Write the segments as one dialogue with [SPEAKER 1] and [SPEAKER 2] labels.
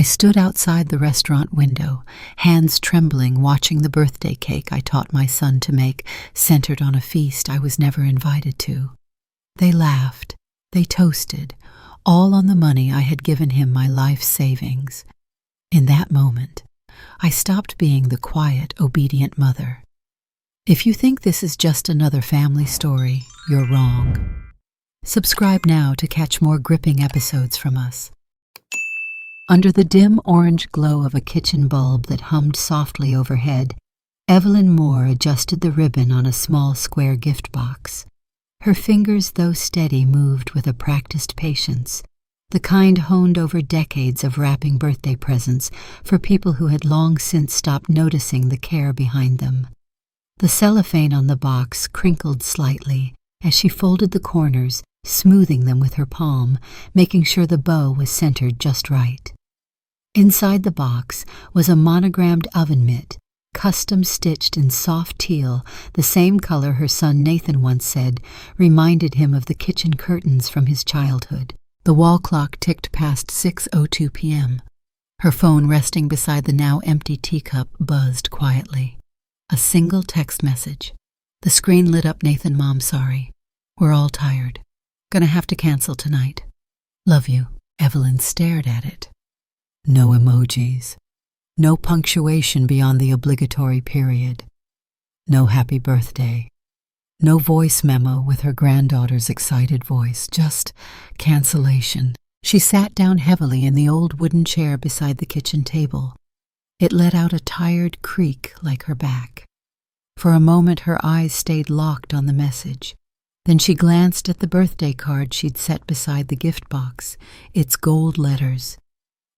[SPEAKER 1] I stood outside the restaurant window, hands trembling, watching the birthday cake I taught my son to make, centered on a feast I was never invited to. They laughed, they toasted, all on the money I had given him my life savings. In that moment, I stopped being the quiet, obedient mother. If you think this is just another family story, you're wrong. Subscribe now to catch more gripping episodes from us. Under the dim orange glow of a kitchen bulb that hummed softly overhead, Evelyn Moore adjusted the ribbon on a small square gift box. Her fingers, though steady, moved with a practiced patience, the kind honed over decades of wrapping birthday presents for people who had long since stopped noticing the care behind them. The cellophane on the box crinkled slightly as she folded the corners, smoothing them with her palm, making sure the bow was centered just right. Inside the box was a monogrammed oven mitt, custom-stitched in soft teal, the same color her son Nathan once said reminded him of the kitchen curtains from his childhood. The wall clock ticked past 6:02 p.m. Her phone, resting beside the now empty teacup, buzzed quietly. A single text message. The screen lit up. Nathan, Mom, sorry. We're all tired. Gonna have to cancel tonight. Love you. Evelyn stared at it. No emojis. No punctuation beyond the obligatory period. No happy birthday. No voice memo with her granddaughter's excited voice. Just cancellation. She sat down heavily in the old wooden chair beside the kitchen table. It let out a tired creak like her back. For a moment her eyes stayed locked on the message. Then she glanced at the birthday card she'd set beside the gift box, its gold letters.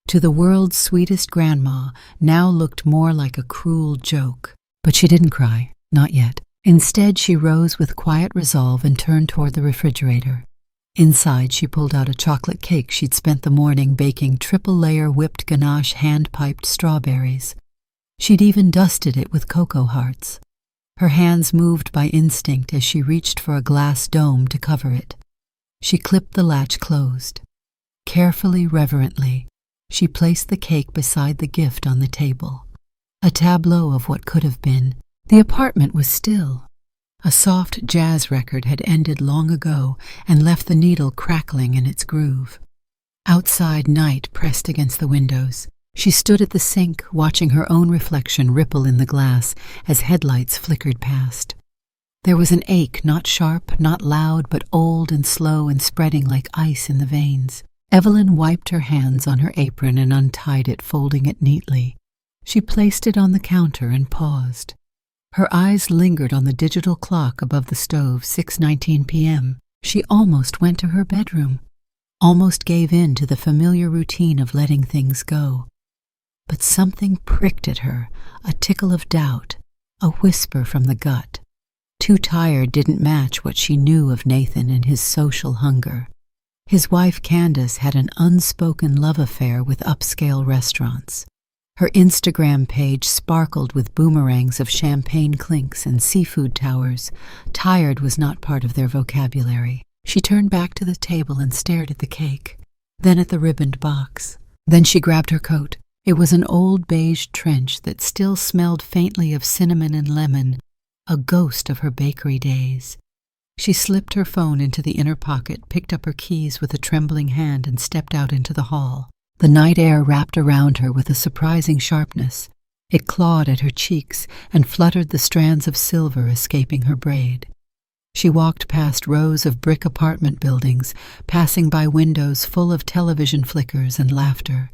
[SPEAKER 1] To the world's sweetest grandma now looked more like a cruel joke. But she didn't cry, not yet. Instead, she rose with quiet resolve and turned toward the refrigerator. Inside, she pulled out a chocolate cake she'd spent the morning baking triple-layer whipped ganache hand-piped strawberries. She'd even dusted it with cocoa hearts. Her hands moved by instinct as she reached for a glass dome to cover it. She clipped the latch closed. Carefully, reverently, she placed the cake beside the gift on the table. A tableau of what could have been. The apartment was still. A soft jazz record had ended long ago and left the needle crackling in its groove. Outside, night pressed against the windows. She stood at the sink, watching her own reflection ripple in the glass as headlights flickered past. There was an ache, not sharp, not loud, but old and slow and spreading like ice in the veins. Evelyn wiped her hands on her apron and untied it, folding it neatly. She placed it on the counter and paused. Her eyes lingered on the digital clock above the stove, 6:19 p.m. She almost went to her bedroom, almost gave in to the familiar routine of letting things go. But something pricked at her, a tickle of doubt, a whisper from the gut. Too tired didn't match what she knew of Nathan and his social hunger. His wife Candace had an unspoken love affair with upscale restaurants. Her Instagram page sparkled with boomerangs of champagne clinks and seafood towers. Tired was not part of their vocabulary. She turned back to the table and stared at the cake, then at the ribboned box. Then she grabbed her coat. It was an old beige trench that still smelled faintly of cinnamon and lemon, a ghost of her bakery days. She slipped her phone into the inner pocket, picked up her keys with a trembling hand, and stepped out into the hall. The night air wrapped around her with a surprising sharpness. It clawed at her cheeks and fluttered the strands of silver escaping her braid. She walked past rows of brick apartment buildings, passing by windows full of television flickers and laughter.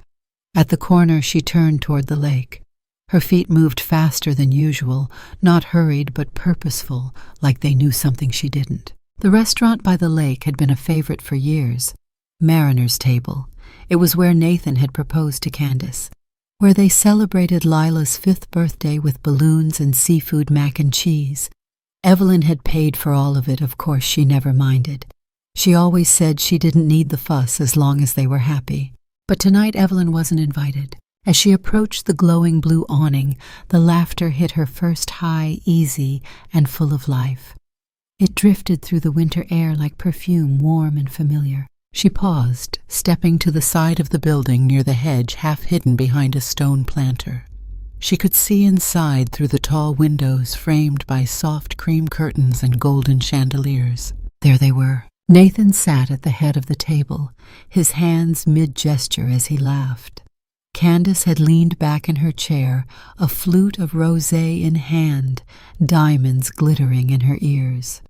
[SPEAKER 1] At the corner, she turned toward the lake. Her feet moved faster than usual, not hurried but purposeful, like they knew something she didn't. The restaurant by the lake had been a favorite for years. Mariner's Table. It was where Nathan had proposed to Candace, where they celebrated Lila's 5th birthday with balloons and seafood mac and cheese. Evelyn had paid for all of it. Of course, she never minded. She always said she didn't need the fuss as long as they were happy. But tonight Evelyn wasn't invited. As she approached the glowing blue awning, the laughter hit her first high, easy, and full of life. It drifted through the winter air like perfume, warm and familiar. She paused, stepping to the side of the building near the hedge half hidden behind a stone planter. She could see inside through the tall windows framed by soft cream curtains and golden chandeliers. There they were. Nathan sat at the head of the table, his hands mid-gesture as he laughed. Candace had leaned back in her chair, a flute of rosé in hand, diamonds glittering in her ears.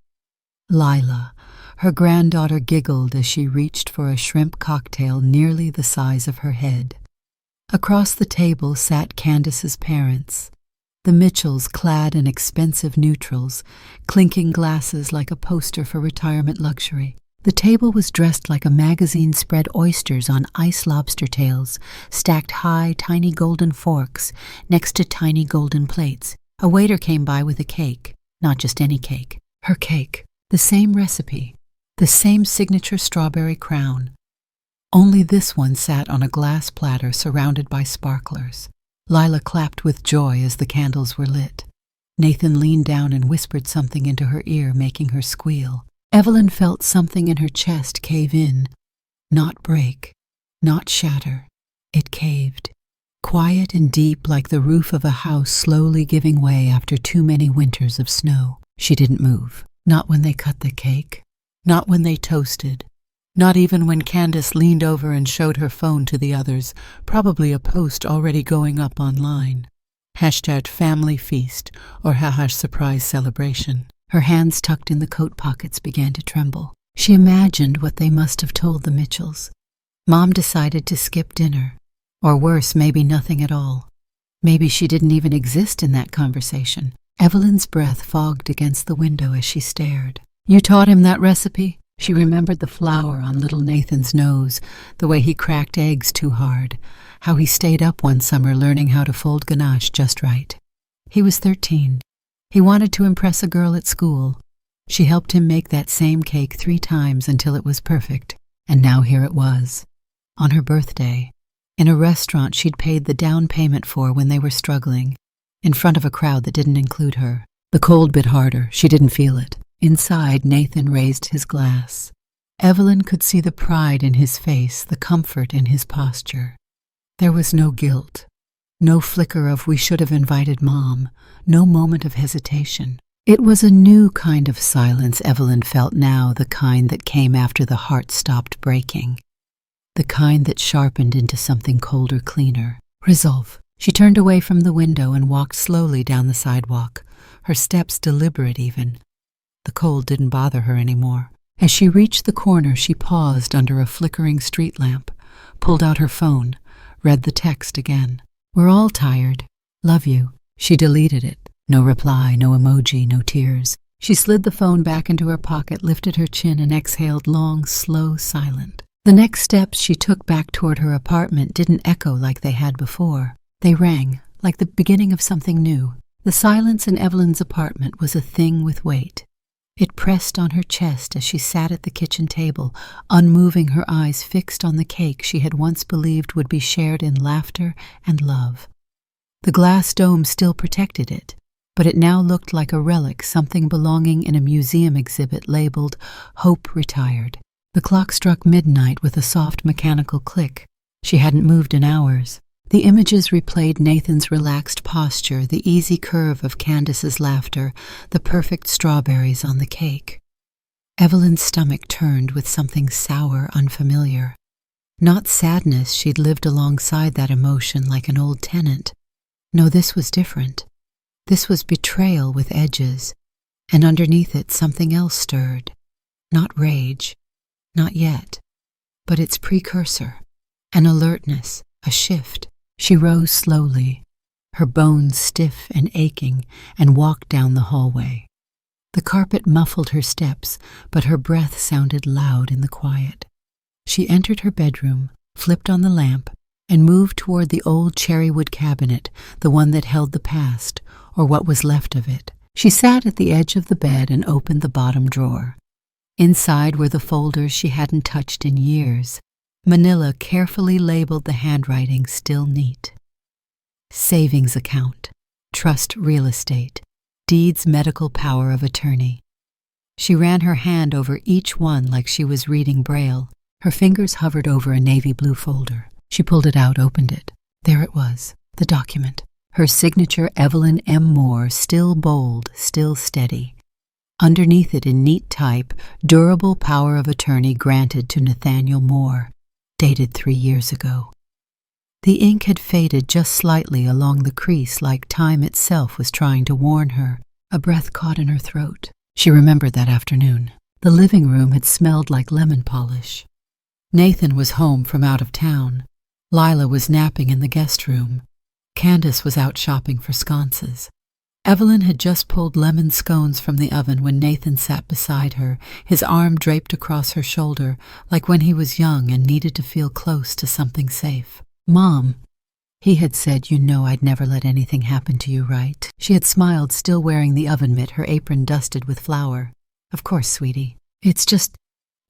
[SPEAKER 1] Lila, her granddaughter, giggled as she reached for a shrimp cocktail nearly the size of her head. Across the table sat Candace's parents, the Mitchells clad in expensive neutrals, clinking glasses like a poster for retirement luxury. The table was dressed like a magazine spread oysters on ice lobster tails, stacked high, tiny golden forks next to tiny golden plates. A waiter came by with a cake, not just any cake, her cake, the same recipe, the same signature strawberry crown. Only this one sat on a glass platter surrounded by sparklers. Lila clapped with joy as the candles were lit. Nathan leaned down and whispered something into her ear, making her squeal. Evelyn felt something in her chest cave in. Not break, not shatter. It caved. Quiet and deep, like the roof of a house slowly giving way after too many winters of snow. She didn't move. Not when they cut the cake. Not when they toasted. Not even when Candace leaned over and showed her phone to the others, probably a post already going up online. #FamilyFeast or #surprise celebration. Her hands tucked in the coat pockets began to tremble. She imagined what they must have told the Mitchells. Mom decided to skip dinner. Or worse, maybe nothing at all. Maybe she didn't even exist in that conversation. Evelyn's breath fogged against the window as she stared. You taught him that recipe? She remembered the flour on little Nathan's nose, the way he cracked eggs too hard, how he stayed up one summer learning how to fold ganache just right. He was 13. He wanted to impress a girl at school. She helped him make that same cake 3 times until it was perfect, and now here it was. On her birthday, in a restaurant she'd paid the down payment for when they were struggling, in front of a crowd that didn't include her. The cold bit harder. She didn't feel it. Inside, Nathan raised his glass. Evelyn could see the pride in his face, the comfort in his posture. There was no guilt, no flicker of we should have invited Mom, no moment of hesitation. It was a new kind of silence Evelyn felt now, the kind that came after the heart stopped breaking, the kind that sharpened into something colder, cleaner. Resolve. She turned away from the window and walked slowly down the sidewalk, her steps deliberate even. The cold didn't bother her anymore. As she reached the corner, she paused under a flickering street lamp, pulled out her phone, read the text again. We're all tired. Love you. She deleted it. No reply, no emoji, no tears. She slid the phone back into her pocket, lifted her chin, and exhaled long, slow, silent. The next steps she took back toward her apartment didn't echo like they had before. They rang, like the beginning of something new. The silence in Evelyn's apartment was a thing with weight. It pressed on her chest as she sat at the kitchen table, unmoving, her eyes fixed on the cake she had once believed would be shared in laughter and love. The glass dome still protected it, but it now looked like a relic, something belonging in a museum exhibit labeled Hope Retired. The clock struck midnight with a soft mechanical click. She hadn't moved in hours. The images replayed Nathan's relaxed posture, the easy curve of Candace's laughter, the perfect strawberries on the cake. Evelyn's stomach turned with something sour, unfamiliar. Not sadness, she'd lived alongside that emotion like an old tenant. No, this was different. This was betrayal with edges, and underneath it something else stirred. Not rage, not yet, but its precursor, an alertness, a shift. She rose slowly, her bones stiff and aching, and walked down the hallway. The carpet muffled her steps, but her breath sounded loud in the quiet. She entered her bedroom, flipped on the lamp, and moved toward the old cherrywood cabinet, the one that held the past, or what was left of it. She sat at the edge of the bed and opened the bottom drawer. Inside were the folders she hadn't touched in years. Manila carefully labeled the handwriting still neat. Savings account, trust real estate, deeds medical power of attorney. She ran her hand over each one like she was reading Braille. Her fingers hovered over a navy blue folder. She pulled it out, opened it. There it was, the document. Her signature, Evelyn M. Moore, still bold, still steady. Underneath it in neat type, durable power of attorney granted to Nathaniel Moore, dated 3 years ago. The ink had faded just slightly along the crease, like time itself was trying to warn her. A breath caught in her throat. She remembered that afternoon. The living room had smelled like lemon polish. Nathan was home from out of town. Lila was napping in the guest room. Candace was out shopping for sconces. Evelyn had just pulled lemon scones from the oven when Nathan sat beside her, his arm draped across her shoulder, like when he was young and needed to feel close to something safe. "Mom," he had said, "you know I'd never let anything happen to you, right?" She had smiled, still wearing the oven mitt, her apron dusted with flour. "Of course, sweetie. It's just,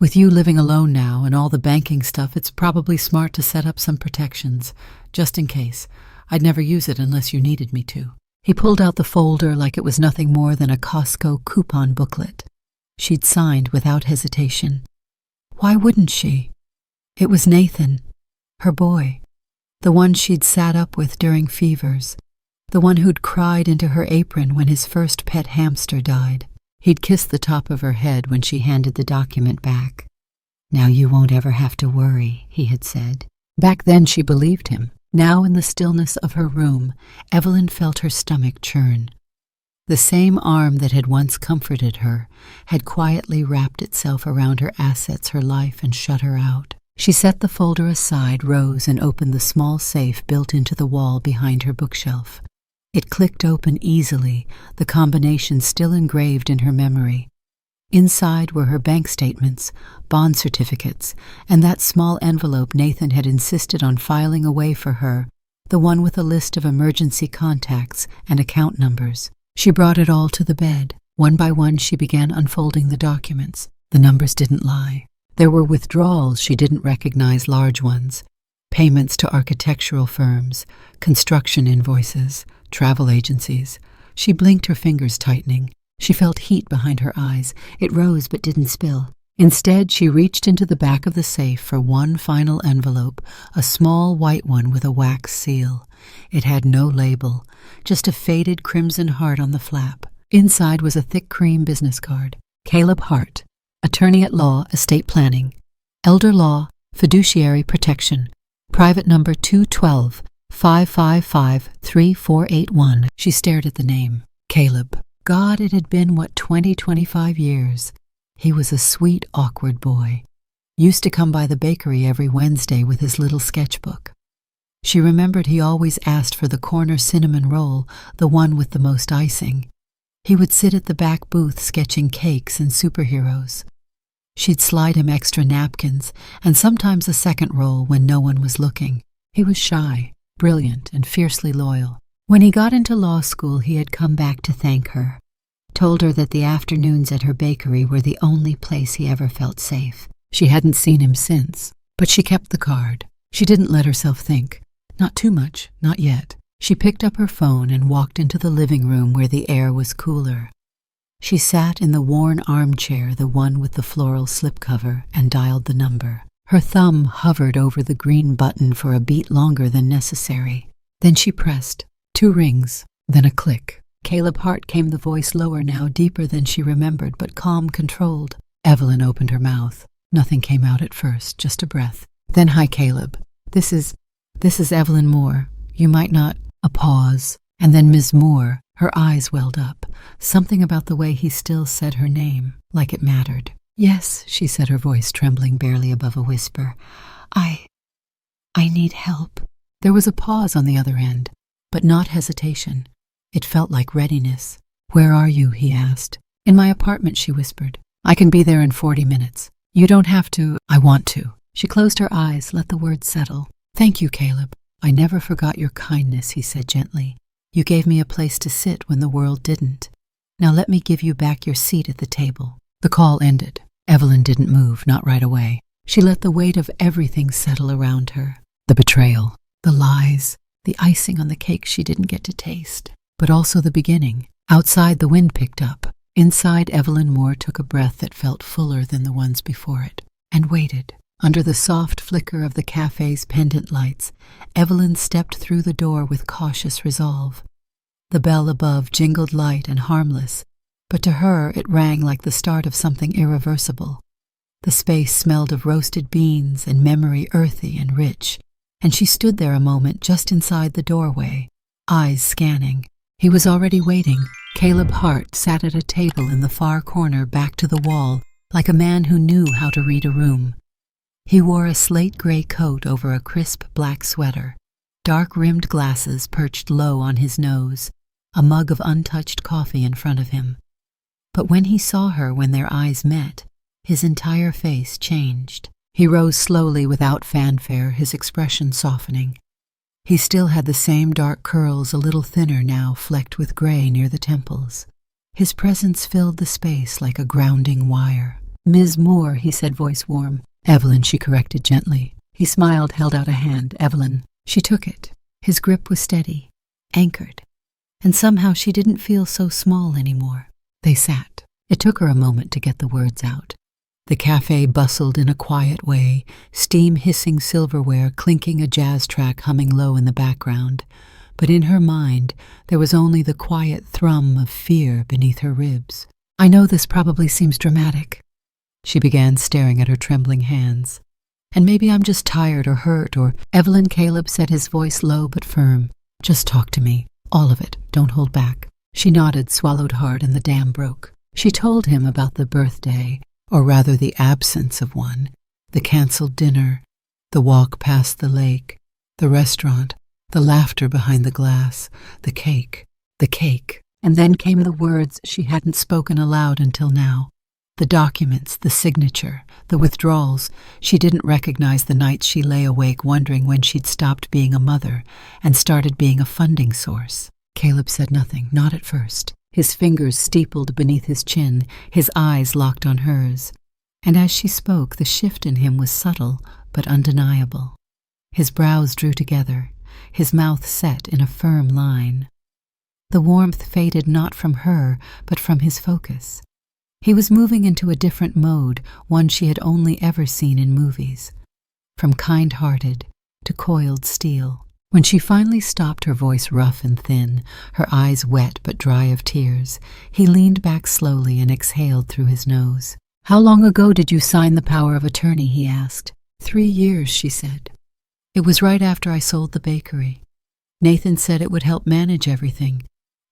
[SPEAKER 1] with you living alone now and all the banking stuff, it's probably smart to set up some protections, just in case. I'd never use it unless you needed me to." He pulled out the folder like it was nothing more than a Costco coupon booklet. She'd signed without hesitation. Why wouldn't she? It was Nathan, her boy, the one she'd sat up with during fevers, the one who'd cried into her apron when his first pet hamster died. He'd kissed the top of her head when she handed the document back. "Now you won't ever have to worry," he had said. Back then she believed him. Now in the stillness of her room, Evelyn felt her stomach churn. The same arm that had once comforted her had quietly wrapped itself around her assets, her life, and shut her out. She set the folder aside, rose, and opened the small safe built into the wall behind her bookshelf. It clicked open easily, the combination still engraved in her memory. Inside were her bank statements, bond certificates, and that small envelope Nathan had insisted on filing away for her, the one with a list of emergency contacts and account numbers. She brought it all to the bed. One by one she began unfolding the documents. The numbers didn't lie. There were withdrawals she didn't recognize, large ones. Payments to architectural firms, construction invoices, travel agencies. She blinked, her fingers tightening. She felt heat behind her eyes. It rose but didn't spill. Instead, she reached into the back of the safe for one final envelope, a small white one with a wax seal. It had no label, just a faded crimson heart on the flap. Inside was a thick cream business card. Caleb Hart, attorney at law, estate planning, elder law, fiduciary protection, private number 212-555-3481. She stared at the name. Caleb. God, it had been, 25 years. He was a sweet, awkward boy. Used to come by the bakery every Wednesday with his little sketchbook. She remembered he always asked for the corner cinnamon roll, the one with the most icing. He would sit at the back booth sketching cakes and superheroes. She'd slide him extra napkins, and sometimes a second roll when no one was looking. He was shy, brilliant, and fiercely loyal. When he got into law school, he had come back to thank her, told her that the afternoons at her bakery were the only place he ever felt safe. She hadn't seen him since, but she kept the card. She didn't let herself think. Not too much, not yet. She picked up her phone and walked into the living room where the air was cooler. She sat in the worn armchair, the one with the floral slipcover, and dialed the number. Her thumb hovered over the green button for a beat longer than necessary. Then she pressed. 2 rings, then a click. Caleb Hart came, the voice lower now, deeper than she remembered, but calm, controlled. Evelyn opened her mouth. Nothing came out at first, just a breath. Then, "Hi, Caleb. This is Evelyn Moore. You might not..." A pause, and then Ms. Moore. Her eyes welled up. Something about the way he still said her name, like it mattered. "Yes," she said, her voice trembling barely above a whisper. I need help." There was a pause on the other end, but not hesitation. It felt like readiness. "Where are you?" he asked. "In my apartment," she whispered. "I can be there in 40 minutes. You don't have to." "I want to." She closed her eyes, let the words settle. "Thank you, Caleb. I never forgot your kindness," he said gently. "You gave me a place to sit when the world didn't. Now let me give you back your seat at the table." The call ended. Evelyn didn't move, not right away. She let the weight of everything settle around her. The betrayal, the lies, the icing on the cake she didn't get to taste. But also the beginning. Outside, the wind picked up. Inside, Evelyn Moore took a breath that felt fuller than the ones before it, and waited. Under the soft flicker of the cafe's pendant lights, Evelyn stepped through the door with cautious resolve. The bell above jingled light and harmless, but to her it rang like the start of something irreversible. The space smelled of roasted beans and memory earthy and rich, and she stood there a moment just inside the doorway, eyes scanning. He was already waiting. Caleb Hart sat at a table in the far corner back to the wall, like a man who knew how to read a room. He wore a slate-gray coat over a crisp black sweater, dark-rimmed glasses perched low on his nose, a mug of untouched coffee in front of him. But when he saw her when their eyes met, his entire face changed. He rose slowly without fanfare, his expression softening. He still had the same dark curls, a little thinner now, flecked with gray near the temples. His presence filled the space like a grounding wire. "Ms. Moore," he said, voice warm. "Evelyn," she corrected gently. He smiled, held out a hand. "Evelyn." She took it. His grip was steady, anchored, and somehow she didn't feel so small anymore. They sat. It took her a moment to get the words out. The cafe bustled in a quiet way, steam-hissing silverware clinking, a jazz track humming low in the background. But in her mind, there was only the quiet thrum of fear beneath her ribs. "I know this probably seems dramatic." She began, staring at her trembling hands. "And maybe I'm just tired or hurt or—" "Evelyn," Caleb said, his voice low but firm. "Just talk to me. All of it. Don't hold back." She nodded, swallowed hard, and the dam broke. She told him about the birthday, or rather the absence of one, the canceled dinner, the walk past the lake, the restaurant, the laughter behind the glass, the cake. And then came the words she hadn't spoken aloud until now. The documents, the signature, the withdrawals. She didn't recognize the nights she lay awake wondering when she'd stopped being a mother and started being a funding source. Caleb said nothing, not at first. His fingers steepled beneath his chin, his eyes locked on hers. And as she spoke, the shift in him was subtle but undeniable. His brows drew together, his mouth set in a firm line. The warmth faded not from her, but from his focus. He was moving into a different mode, one she had only ever seen in movies. From kind-hearted to coiled steel. When she finally stopped, her voice rough and thin, her eyes wet but dry of tears, he leaned back slowly and exhaled through his nose. "How long ago did you sign the power of attorney?" he asked. 3 years, she said. "It was right after I sold the bakery. Nathan said it would help manage everything,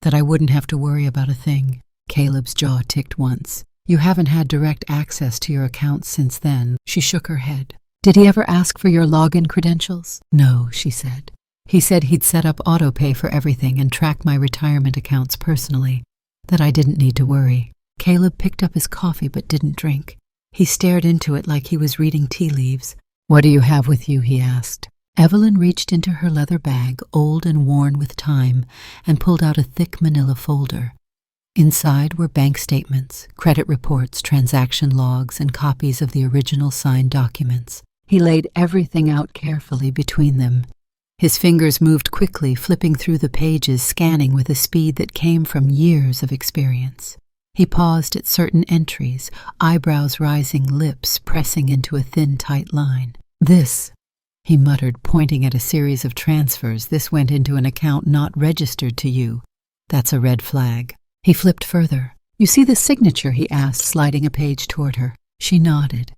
[SPEAKER 1] that I wouldn't have to worry about a thing." Caleb's jaw ticked once. "You haven't had direct access to your accounts since then." She shook her head. "Did he ever ask for your login credentials?" "No," she said. "He said he'd set up auto-pay for everything and track my retirement accounts personally, that I didn't need to worry." Caleb picked up his coffee but didn't drink. He stared into it like he was reading tea leaves. "What do you have with you?" he asked. Evelyn reached into her leather bag, old and worn with time, and pulled out a thick manila folder. Inside were bank statements, credit reports, transaction logs, and copies of the original signed documents. He laid everything out carefully between them. His fingers moved quickly, flipping through the pages, scanning with a speed that came from years of experience. He paused at certain entries, eyebrows rising, lips pressing into a thin, tight line. "This," he muttered, pointing at a series of transfers. "This went into an account not registered to you. That's a red flag." He flipped further. "You see the signature?" he asked, sliding a page toward her. She nodded.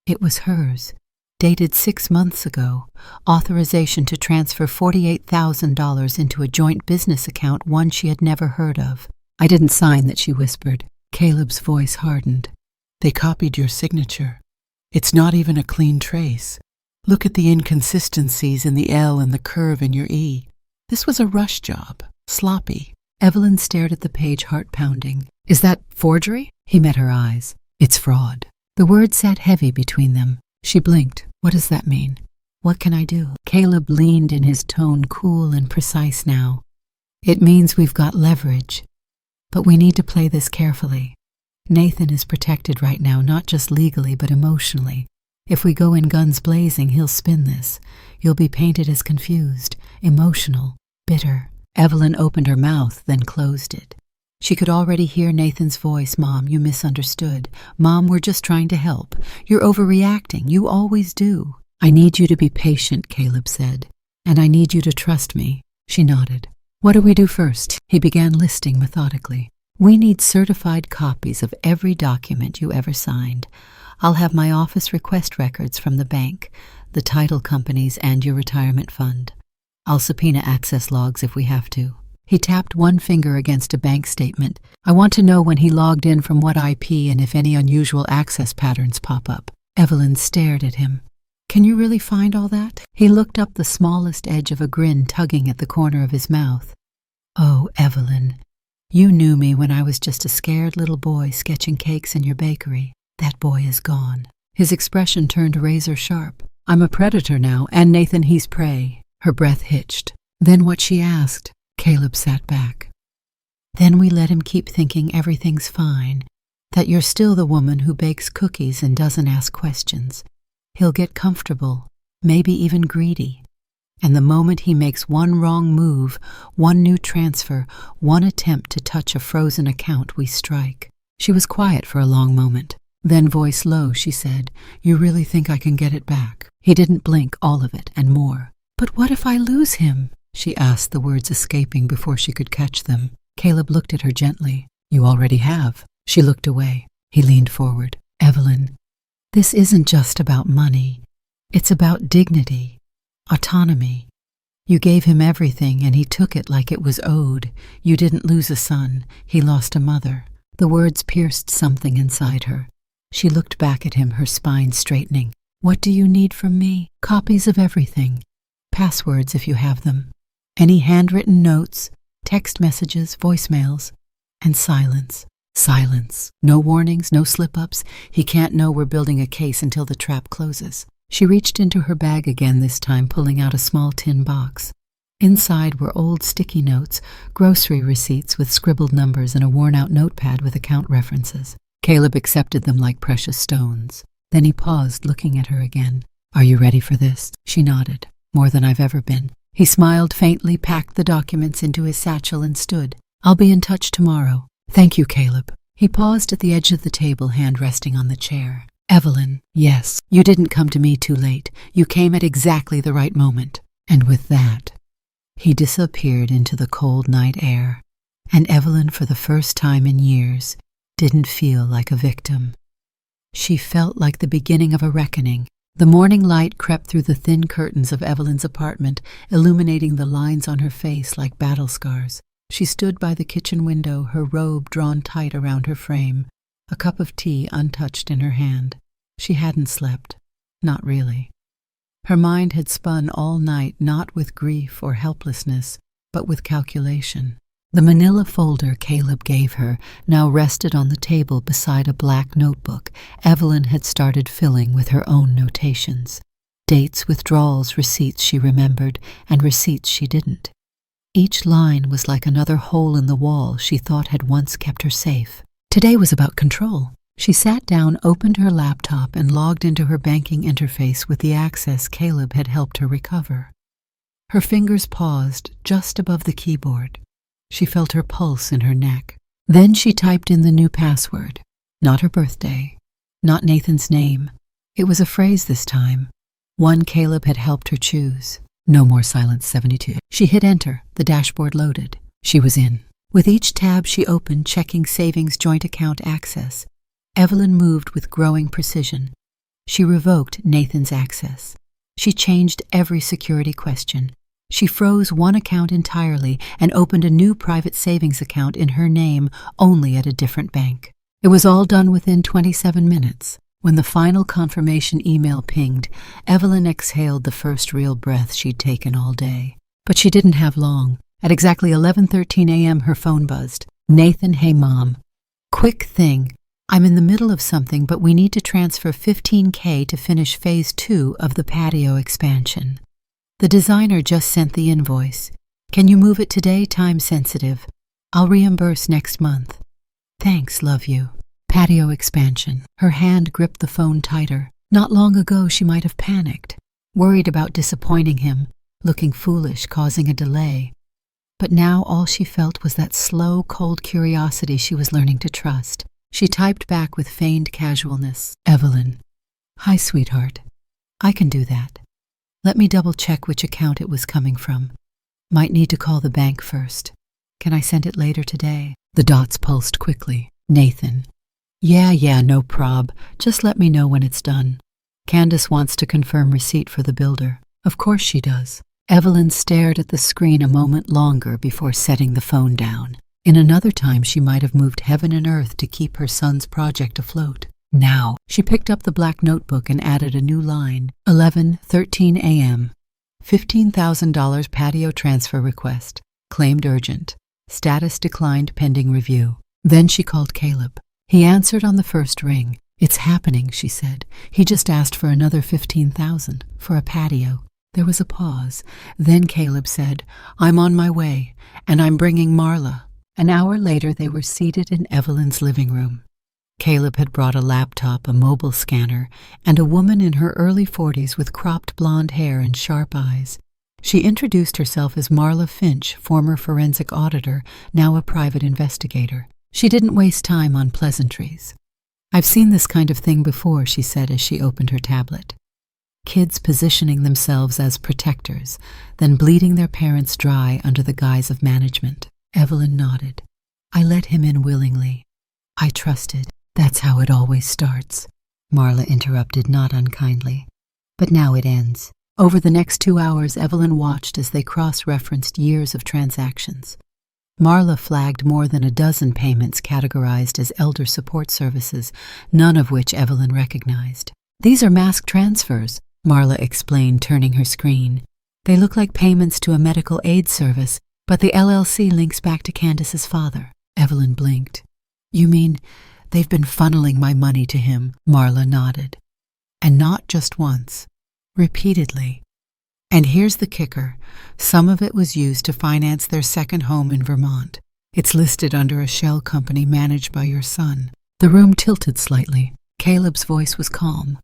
[SPEAKER 1] It was hers. Dated 6 months ago, authorization to transfer $48,000 into a joint business account, one she had never heard of. "I didn't sign that," she whispered. Caleb's voice hardened. "They copied your signature. It's not even a clean trace. Look at the inconsistencies in the L and the curve in your E. This was a rush job, sloppy." Evelyn stared at the page, heart pounding. "Is that forgery?" He met her eyes. "It's fraud." The words sat heavy between them. She blinked. "What does that mean? What can I do?" Caleb leaned in, his tone cool and precise now. "It means we've got leverage, but we need to play this carefully. Nathan is protected right now, not just legally, but emotionally. If we go in guns blazing, he'll spin this. You'll be painted as confused, emotional, bitter." Evelyn opened her mouth, then closed it. She could already hear Nathan's voice. Mom, you misunderstood. Mom, we're just trying to help. You're overreacting. You always do. I need you to be patient, Caleb said. And I need you to trust me. She nodded. What do we do first? He began listing methodically. We need certified copies of every document you ever signed. I'll have my office request records from the bank, the title companies, and your retirement fund. I'll subpoena access logs if we have to. He tapped one finger against a bank statement. I want to know when he logged in from what IP and if any unusual access patterns pop up. Evelyn stared at him. Can you really find all that? He looked up the smallest edge of a grin tugging at the corner of his mouth. Oh, Evelyn, you knew me when I was just a scared little boy sketching cakes in your bakery. That boy is gone. His expression turned razor sharp. I'm a predator now, and Nathan, he's prey. Her breath hitched. Then what she asked? Caleb sat back. Then we let him keep thinking everything's fine, that you're still the woman who bakes cookies and doesn't ask questions. He'll get comfortable, maybe even greedy. And the moment he makes one wrong move, one new transfer, one attempt to touch a frozen account, we strike. She was quiet for a long moment. Then, voice low, she said, You really think I can get it back? He didn't blink, all of it, and more. But what if I lose him? She asked, the words escaping before she could catch them. Caleb looked at her gently. You already have. She looked away. He leaned forward. Evelyn, this isn't just about money. It's about dignity, autonomy. You gave him everything and he took it like it was owed. You didn't lose a son. He lost a mother. The words pierced something inside her. She looked back at him, her spine straightening. What do you need from me? Copies of everything. Passwords if you have them. Any handwritten notes, text messages, voicemails, and silence. Silence. No warnings, no slip-ups. He can't know we're building a case until the trap closes. She reached into her bag again, this time pulling out a small tin box. Inside were old sticky notes, grocery receipts with scribbled numbers, and a worn-out notepad with account references. Caleb accepted them like precious stones. Then he paused, looking at her again. Are you ready for this? She nodded. More than I've ever been. He smiled faintly, packed the documents into his satchel, and stood. I'll be in touch tomorrow. Thank you, Caleb. He paused at the edge of the table, hand resting on the chair. Evelyn, yes, you didn't come to me too late. You came at exactly the right moment. And with that, he disappeared into the cold night air. And Evelyn, for the first time in years, didn't feel like a victim. She felt like the beginning of a reckoning. The morning light crept through the thin curtains of Evelyn's apartment, illuminating the lines on her face like battle scars. She stood by the kitchen window, her robe drawn tight around her frame, a cup of tea untouched in her hand. She hadn't slept. Not really. Her mind had spun all night, not with grief or helplessness, but with calculation. The manila folder Caleb gave her now rested on the table beside a black notebook Evelyn had started filling with her own notations. Dates, withdrawals, receipts she remembered, and receipts she didn't. Each line was like another hole in the wall she thought had once kept her safe. Today was about control. She sat down, opened her laptop, and logged into her banking interface with the access Caleb had helped her recover. Her fingers paused just above the keyboard. She felt her pulse in her neck. Then she typed in the new password. Not her birthday. Not Nathan's name. It was a phrase this time. One Caleb had helped her choose. No more Silence 72. She hit enter. The dashboard loaded. She was in. With each tab she opened, checking savings joint account access, Evelyn moved with growing precision. She revoked Nathan's access. She changed every security question. She froze one account entirely and opened a new private savings account in her name, only at a different bank. It was all done within 27 minutes. When the final confirmation email pinged, Evelyn exhaled the first real breath she'd taken all day. But she didn't have long. At exactly 11:13 a.m. her phone buzzed. Nathan, hey Mom. Quick thing. I'm in the middle of something, but we need to transfer $15,000 to finish phase 2 of the patio expansion. The designer just sent the invoice. Can you move it today? Time sensitive. I'll reimburse next month. Thanks, love you. Patio expansion. Her hand gripped the phone tighter. Not long ago she might have panicked, worried about disappointing him, looking foolish, causing a delay. But now all she felt was that slow, cold curiosity she was learning to trust. She typed back with feigned casualness, "Evelyn. Hi, sweetheart. I can do that. Let me double-check which account it was coming from. Might need to call the bank first. Can I send it later today?" The dots pulsed quickly. Nathan. Yeah, no prob. Just let me know when it's done. Candace wants to confirm receipt for the builder. Of course she does. Evelyn stared at the screen a moment longer before setting the phone down. In another time, she might have moved heaven and earth to keep her son's project afloat. Now, she picked up the black notebook and added a new line. 11:13 a.m. $15,000 patio transfer request. Claimed urgent. Status declined pending review. Then she called Caleb. He answered on the first ring. "It's happening," she said. "He just asked for another $15,000 for a patio." There was a pause. Then Caleb said, "I'm on my way, and I'm bringing Marla." An hour later, they were seated in Evelyn's living room. Caleb had brought a laptop, a mobile scanner, and a woman in her early 40s with cropped blonde hair and sharp eyes. She introduced herself as Marla Finch, former forensic auditor, now a private investigator. She didn't waste time on pleasantries. "I've seen this kind of thing before," she said as she opened her tablet. Kids positioning themselves as protectors, then bleeding their parents dry under the guise of management. Evelyn nodded. "I let him in willingly. I trusted. That's how it always starts." Marla interrupted, not unkindly. "But now it ends." Over the next 2 hours, Evelyn watched as they cross-referenced years of transactions. Marla flagged more than a dozen payments categorized as elder support services, none of which Evelyn recognized. "These are mask transfers," Marla explained, turning her screen. "They look like payments to a medical aid service, but the LLC links back to Candace's father." Evelyn blinked. "You mean they've been funneling my money to him?" Marla nodded. "And not just once. Repeatedly. And here's the kicker. Some of it was used to finance their second home in Vermont. It's listed under a shell company managed by your son." The room tilted slightly. Caleb's voice was calm.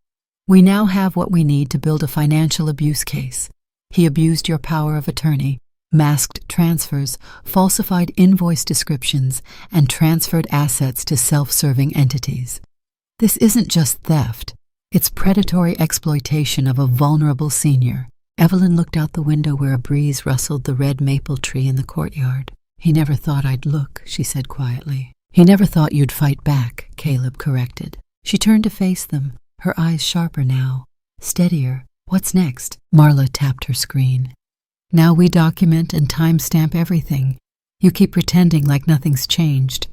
[SPEAKER 1] "We now have what we need to build a financial abuse case. He abused your power of attorney, masked transfers, falsified invoice descriptions, and transferred assets to self-serving entities. This isn't just theft. It's predatory exploitation of a vulnerable senior." Evelyn looked out the window where a breeze rustled the red maple tree in the courtyard. "He never thought I'd look," she said quietly. "He never thought you'd fight back," Caleb corrected. She turned to face them, her eyes sharper now. "Steadier. What's next?" Marla tapped her screen. "Now we document and timestamp everything. You keep pretending like nothing's changed.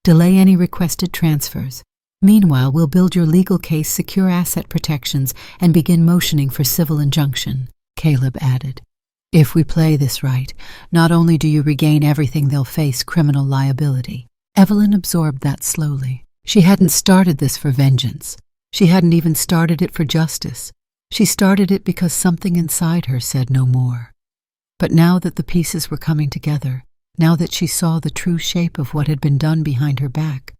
[SPEAKER 1] Delay any requested transfers. Meanwhile, we'll build your legal case, secure asset protections, and begin motioning for civil injunction," Caleb added. "If we play this right, not only do you regain everything, they'll face criminal liability." Evelyn absorbed that slowly. She hadn't started this for vengeance. She hadn't even started it for justice. She started it because something inside her said no more. But now that the pieces were coming together, now that she saw the true shape of what had been done behind her back,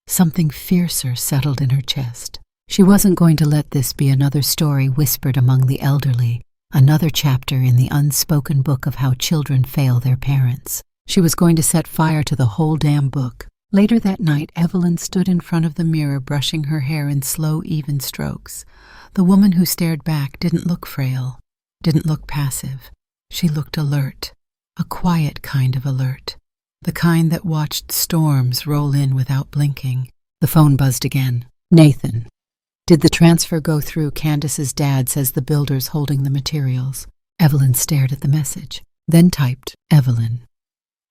[SPEAKER 1] something fiercer settled in her chest. She wasn't going to let this be another story whispered among the elderly, another chapter in the unspoken book of how children fail their parents. She was going to set fire to the whole damn book. Later that night, Evelyn stood in front of the mirror, brushing her hair in slow, even strokes. The woman who stared back didn't look frail, didn't look passive. She looked alert, a quiet kind of alert. The kind that watched storms roll in without blinking. The phone buzzed again. "Nathan. Did the transfer go through? Candace's dad says the builder's holding the materials." Evelyn stared at the message, then typed, "Evelyn.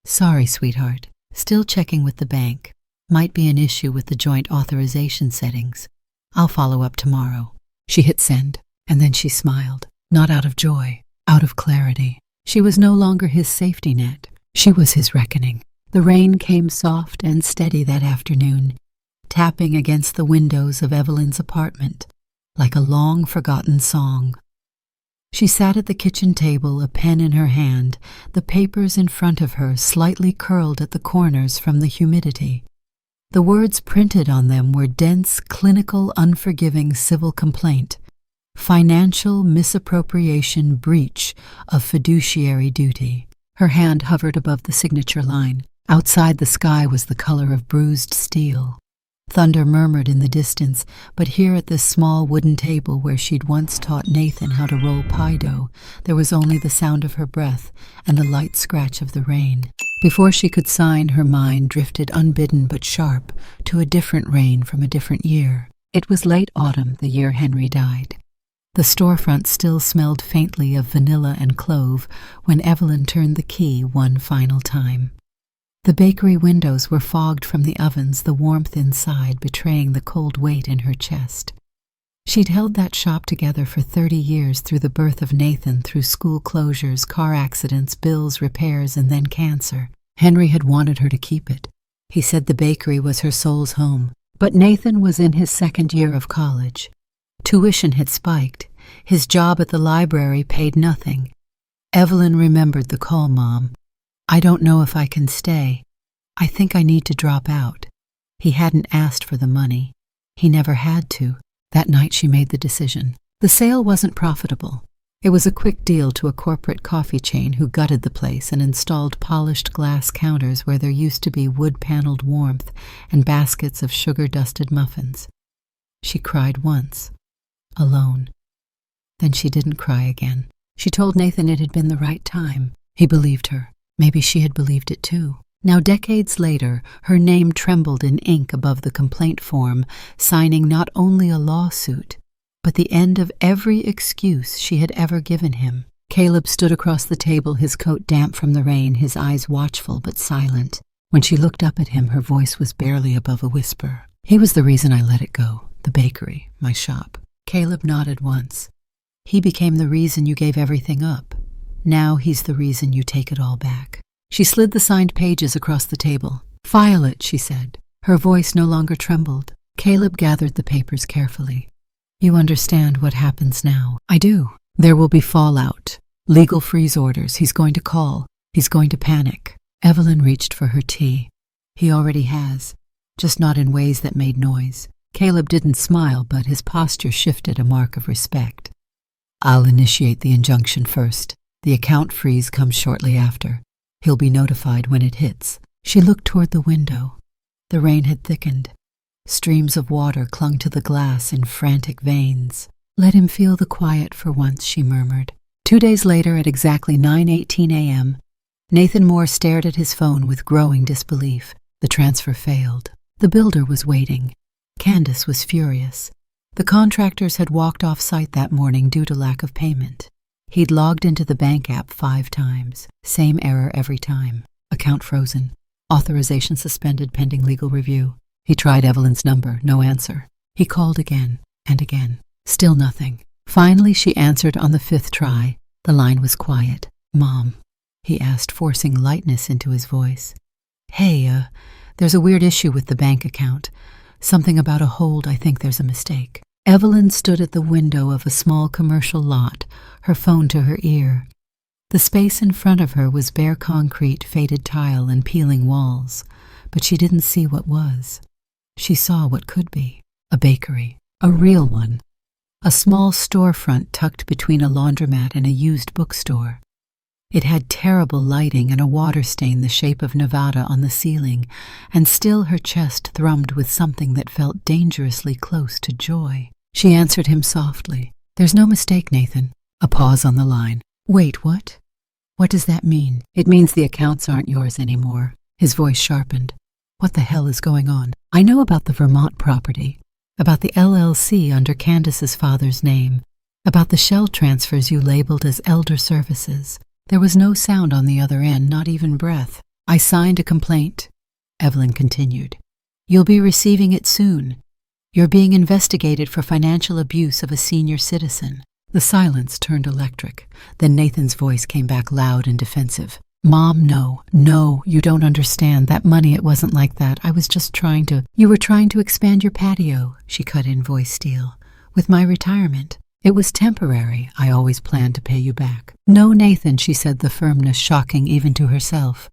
[SPEAKER 1] Sorry, sweetheart. Still checking with the bank. Might be an issue with the joint authorization settings. I'll follow up tomorrow." She hit send, and then she smiled, not out of joy, out of clarity. She was no longer his safety net. She was his reckoning. The rain came soft and steady that afternoon, tapping against the windows of Evelyn's apartment, like a long-forgotten song. She sat at the kitchen table, a pen in her hand, the papers in front of her slightly curled at the corners from the humidity. The words printed on them were dense, clinical, unforgiving civil complaint, financial misappropriation, breach of fiduciary duty. Her hand hovered above the signature line. Outside, the sky was the color of bruised steel. Thunder murmured in the distance, but here at this small wooden table where she'd once taught Nathan how to roll pie dough, there was only the sound of her breath and the light scratch of the rain. Before she could sign, her mind drifted unbidden but sharp to a different rain from a different year. It was late autumn, the year Henry died. The storefront still smelled faintly of vanilla and clove when Evelyn turned the key one final time. The bakery windows were fogged from the ovens, the warmth inside betraying the cold weight in her chest. She'd held that shop together for 30 years, through the birth of Nathan, through school closures, car accidents, bills, repairs, and then cancer. Henry had wanted her to keep it. He said the bakery was her soul's home. But Nathan was in his second year of college. Tuition had spiked. His job at the library paid nothing. Evelyn remembered the call, "Mom. I don't know if I can stay. I think I need to drop out." He hadn't asked for the money. He never had to. That night she made the decision. The sale wasn't profitable. It was a quick deal to a corporate coffee chain who gutted the place and installed polished glass counters where there used to be wood-paneled warmth and baskets of sugar-dusted muffins. She cried once, alone. Then she didn't cry again. She told Nathan it had been the right time. He believed her. Maybe she had believed it too. Now, decades later, her name trembled in ink above the complaint form, signing not only a lawsuit, but the end of every excuse she had ever given him. Caleb stood across the table, his coat damp from the rain, his eyes watchful but silent. When she looked up at him, her voice was barely above a whisper. "He was the reason I let it go. The bakery, my shop." Caleb nodded once. "He became the reason you gave everything up. Now he's the reason you take it all back." She slid the signed pages across the table. "File it," she said. Her voice no longer trembled. Caleb gathered the papers carefully. "You understand what happens now?" "I do. There will be fallout. Legal freeze orders. He's going to call. He's going to panic." Evelyn reached for her tea. "He already has, just not in ways that made noise." Caleb didn't smile, but his posture shifted, a mark of respect. "I'll initiate the injunction first. The account freeze comes shortly after. He'll be notified when it hits." She looked toward the window. The rain had thickened. Streams of water clung to the glass in frantic veins. "Let him feel the quiet for once," she murmured. 2 days later, at exactly 9:18 a.m., Nathan Moore stared at his phone with growing disbelief. The transfer failed. The builder was waiting. Candace was furious. The contractors had walked off-site that morning due to lack of payment. He'd logged into the bank app 5 times. Same error every time. Account frozen. Authorization suspended pending legal review. He tried Evelyn's number. No answer. He called again and again. Still nothing. Finally, she answered on the 5th try. The line was quiet. "Mom," he asked, forcing lightness into his voice. "Hey, there's a weird issue with the bank account. Something about a hold. I think there's a mistake." Evelyn stood at the window of a small commercial lot, her phone to her ear. The space in front of her was bare concrete, faded tile, and peeling walls, but she didn't see what was. She saw what could be. A bakery. A real one. A small storefront tucked between a laundromat and a used bookstore. It had terrible lighting and a water stain the shape of Nevada on the ceiling, and still her chest thrummed with something that felt dangerously close to joy. She answered him softly. "There's no mistake, Nathan." A pause on the line. "Wait, what? What does that mean?" "It means the accounts aren't yours anymore." His voice sharpened. "What the hell is going on?" "I know about the Vermont property, about the LLC under Candace's father's name, about the shell transfers you labeled as elder services." There was no sound on the other end, not even breath. "I signed a complaint," Evelyn continued. "You'll be receiving it soon. You're being investigated for financial abuse of a senior citizen." The silence turned electric. Then Nathan's voice came back loud and defensive. "Mom, no, you don't understand. That money, it wasn't like that. I was just trying to—" "You were trying to expand your patio," she cut in, voice steel. "With my retirement. It was temporary. I always planned to pay you back." "No, Nathan," she said, the firmness shocking even to herself.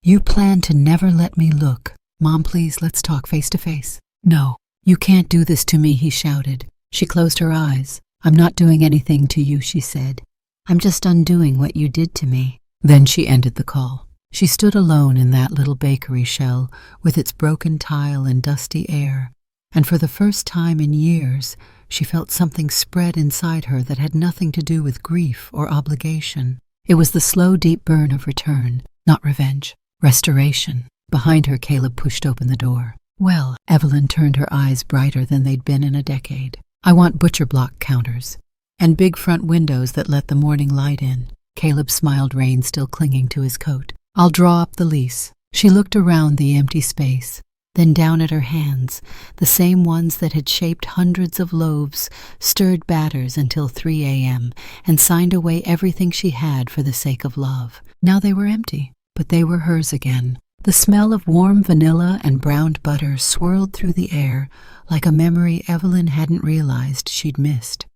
[SPEAKER 1] "You planned to never let me look. Mom, please, let's talk face to face." "No, you can't do this to me," he shouted. She closed her eyes. "I'm not doing anything to you," she said. "I'm just undoing what you did to me." Then she ended the call. She stood alone in that little bakery shell with its broken tile and dusty air, and for the first time in years, she felt something spread inside her that had nothing to do with grief or obligation. It was the slow, deep burn of return, not revenge, restoration. Behind her, Caleb pushed open the door. Well, Evelyn turned her eyes brighter than they'd been in a decade. I want butcher block counters and big front windows that let the morning light in. Caleb smiled, rain still clinging to his coat. I'll draw up the lease. She looked around the empty space, then down at her hands, the same ones that had shaped hundreds of loaves, stirred batters until 3 a.m., and signed away everything she had for the sake of love. Now they were empty, but they were hers again. The smell of warm vanilla and browned butter swirled through the air like a memory Evelyn hadn't realized she'd missed.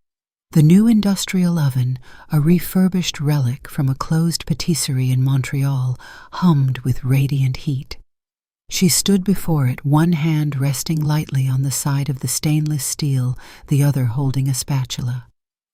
[SPEAKER 1] The new industrial oven, a refurbished relic from a closed patisserie in Montreal, hummed with radiant heat. She stood before it, one hand resting lightly on the side of the stainless steel, the other holding a spatula.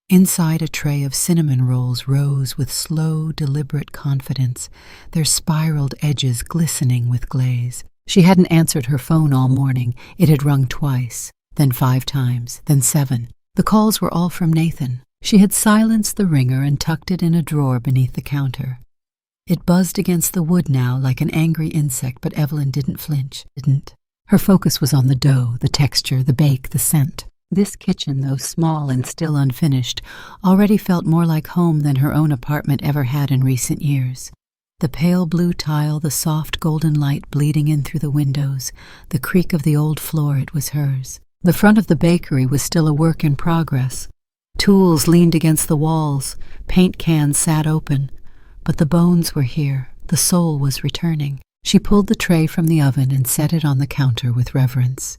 [SPEAKER 1] Inside, a tray of cinnamon rolls rose with slow, deliberate confidence, their spiraled edges glistening with glaze. She hadn't answered her phone all morning. It had rung twice, then 5 times, then 7. The calls were all from Nathan. She had silenced the ringer and tucked it in a drawer beneath the counter. It buzzed against the wood now like an angry insect, but Evelyn didn't flinch. Her focus was on the dough, the texture, the bake, the scent. This kitchen, though small and still unfinished, already felt more like home than her own apartment ever had in recent years. The pale blue tile, the soft golden light bleeding in through the windows, the creak of the old floor, it was hers. The front of the bakery was still a work in progress. Tools leaned against the walls, paint cans sat open, but the bones were here, the soul was returning. She pulled the tray from the oven and set it on the counter with reverence.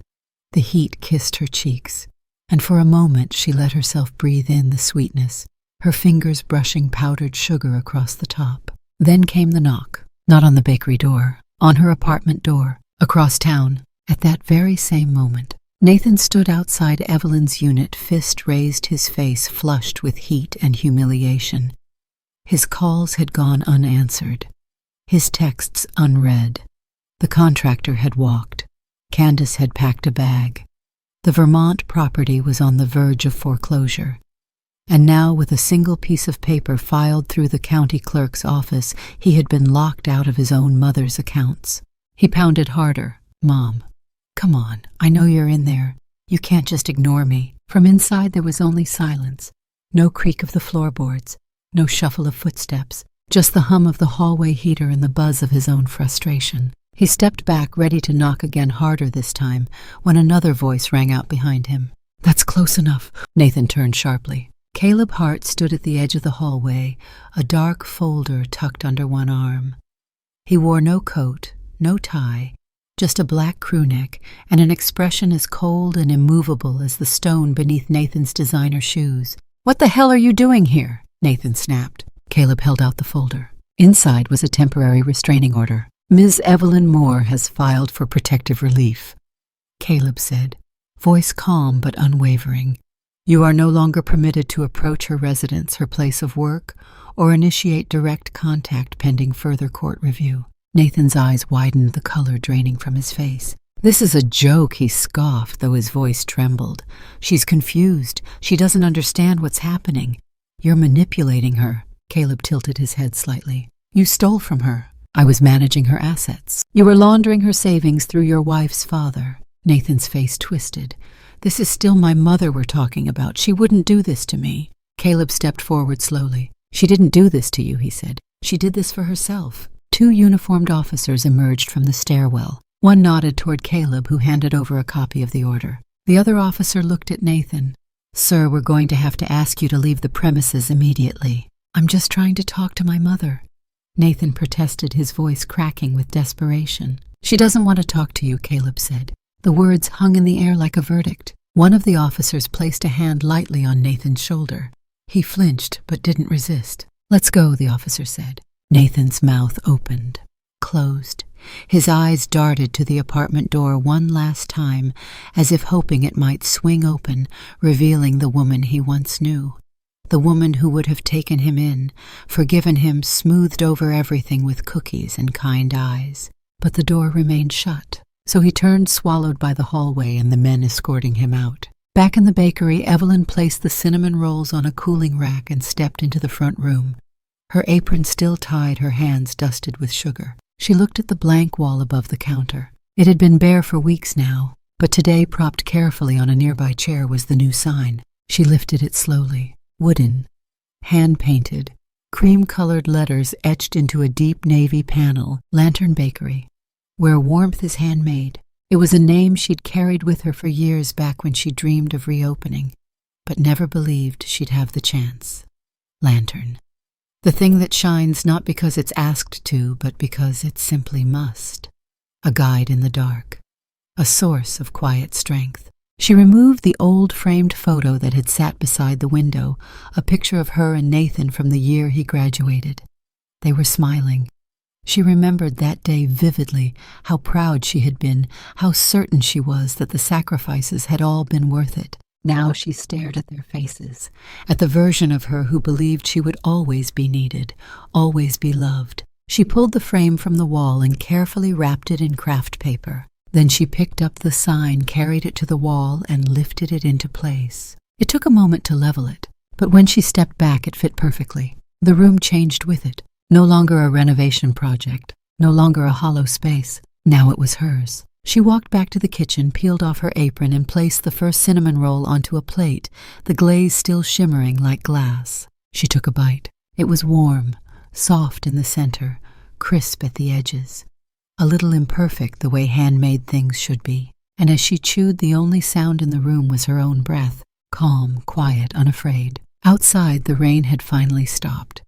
[SPEAKER 1] The heat kissed her cheeks, and for a moment she let herself breathe in the sweetness, her fingers brushing powdered sugar across the top. Then came the knock, not on the bakery door, on her apartment door, across town. At that very same moment, Nathan stood outside Evelyn's unit, fist raised, his face flushed with heat and humiliation. His calls had gone unanswered, his texts unread. The contractor had walked. Candace had packed a bag. The Vermont property was on the verge of foreclosure. And now, with a single piece of paper filed through the county clerk's office, he had been locked out of his own mother's accounts. He pounded harder. Mom, come on, I know you're in there. You can't just ignore me. From inside there was only silence. No creak of the floorboards, no shuffle of footsteps, just the hum of the hallway heater and the buzz of his own frustration. He stepped back, ready to knock again, harder this time, when another voice rang out behind him. That's close enough. Nathan turned sharply. Caleb Hart stood at the edge of the hallway, a dark folder tucked under one arm. He wore no coat, no tie, just a black crewneck and an expression as cold and immovable as the stone beneath Nathan's designer shoes. What the hell are you doing here? Nathan snapped. Caleb held out the folder. Inside was a temporary restraining order. Ms. Evelyn Moore has filed for protective relief, Caleb said, voice calm but unwavering. You are no longer permitted to approach her residence, her place of work, or initiate direct contact pending further court review. Nathan's eyes widened, the color draining from his face. This is a joke, he scoffed, though his voice trembled. She's confused. She doesn't understand what's happening. You're manipulating her. Caleb tilted his head slightly. You stole from her. I was managing her assets. You were laundering her savings through your wife's father. Nathan's face twisted. This is still my mother we're talking about. She wouldn't do this to me. Caleb stepped forward slowly. She didn't do this to you, he said. She did this for herself. 2 uniformed officers emerged from the stairwell. One nodded toward Caleb, who handed over a copy of the order. The other officer looked at Nathan. Sir, we're going to have to ask you to leave the premises immediately. I'm just trying to talk to my mother. Nathan protested, his voice cracking with desperation. She doesn't want to talk to you, Caleb said. The words hung in the air like a verdict. One of the officers placed a hand lightly on Nathan's shoulder. He flinched, but didn't resist. Let's go, the officer said. Nathan's mouth opened, closed. His eyes darted to the apartment door one last time, as if hoping it might swing open, revealing the woman he once knew. The woman who would have taken him in, forgiven him, smoothed over everything with cookies and kind eyes. But the door remained shut, so he turned, swallowed by the hallway and the men escorting him out. Back in the bakery, Evelyn placed the cinnamon rolls on a cooling rack and stepped into the front room. Her apron still tied, her hands dusted with sugar. She looked at the blank wall above the counter. It had been bare for weeks now, but today, propped carefully on a nearby chair, was the new sign. She lifted it slowly. Wooden, hand-painted, cream-colored letters etched into a deep navy panel, Lantern Bakery, where warmth is handmade. It was a name she'd carried with her for years back when she dreamed of reopening, but never believed she'd have the chance. Lantern. The thing that shines not because it's asked to, but because it simply must. A guide in the dark. A source of quiet strength. She removed the old framed photo that had sat beside the window, a picture of her and Nathan from the year he graduated. They were smiling. She remembered that day vividly, how proud she had been, how certain she was that the sacrifices had all been worth it. Now she stared at their faces, at the version of her who believed she would always be needed, always be loved. She pulled the frame from the wall and carefully wrapped it in craft paper. Then she picked up the sign, carried it to the wall, and lifted it into place. It took a moment to level it, but when she stepped back, it fit perfectly. The room changed with it. No longer a renovation project, no longer a hollow space. Now it was hers. She walked back to the kitchen, peeled off her apron, and placed the first cinnamon roll onto a plate, the glaze still shimmering like glass. She took a bite. It was warm, soft in the center, crisp at the edges. A little imperfect the way handmade things should be. And as she chewed, the only sound in the room was her own breath, calm, quiet, unafraid. Outside, the rain had finally stopped.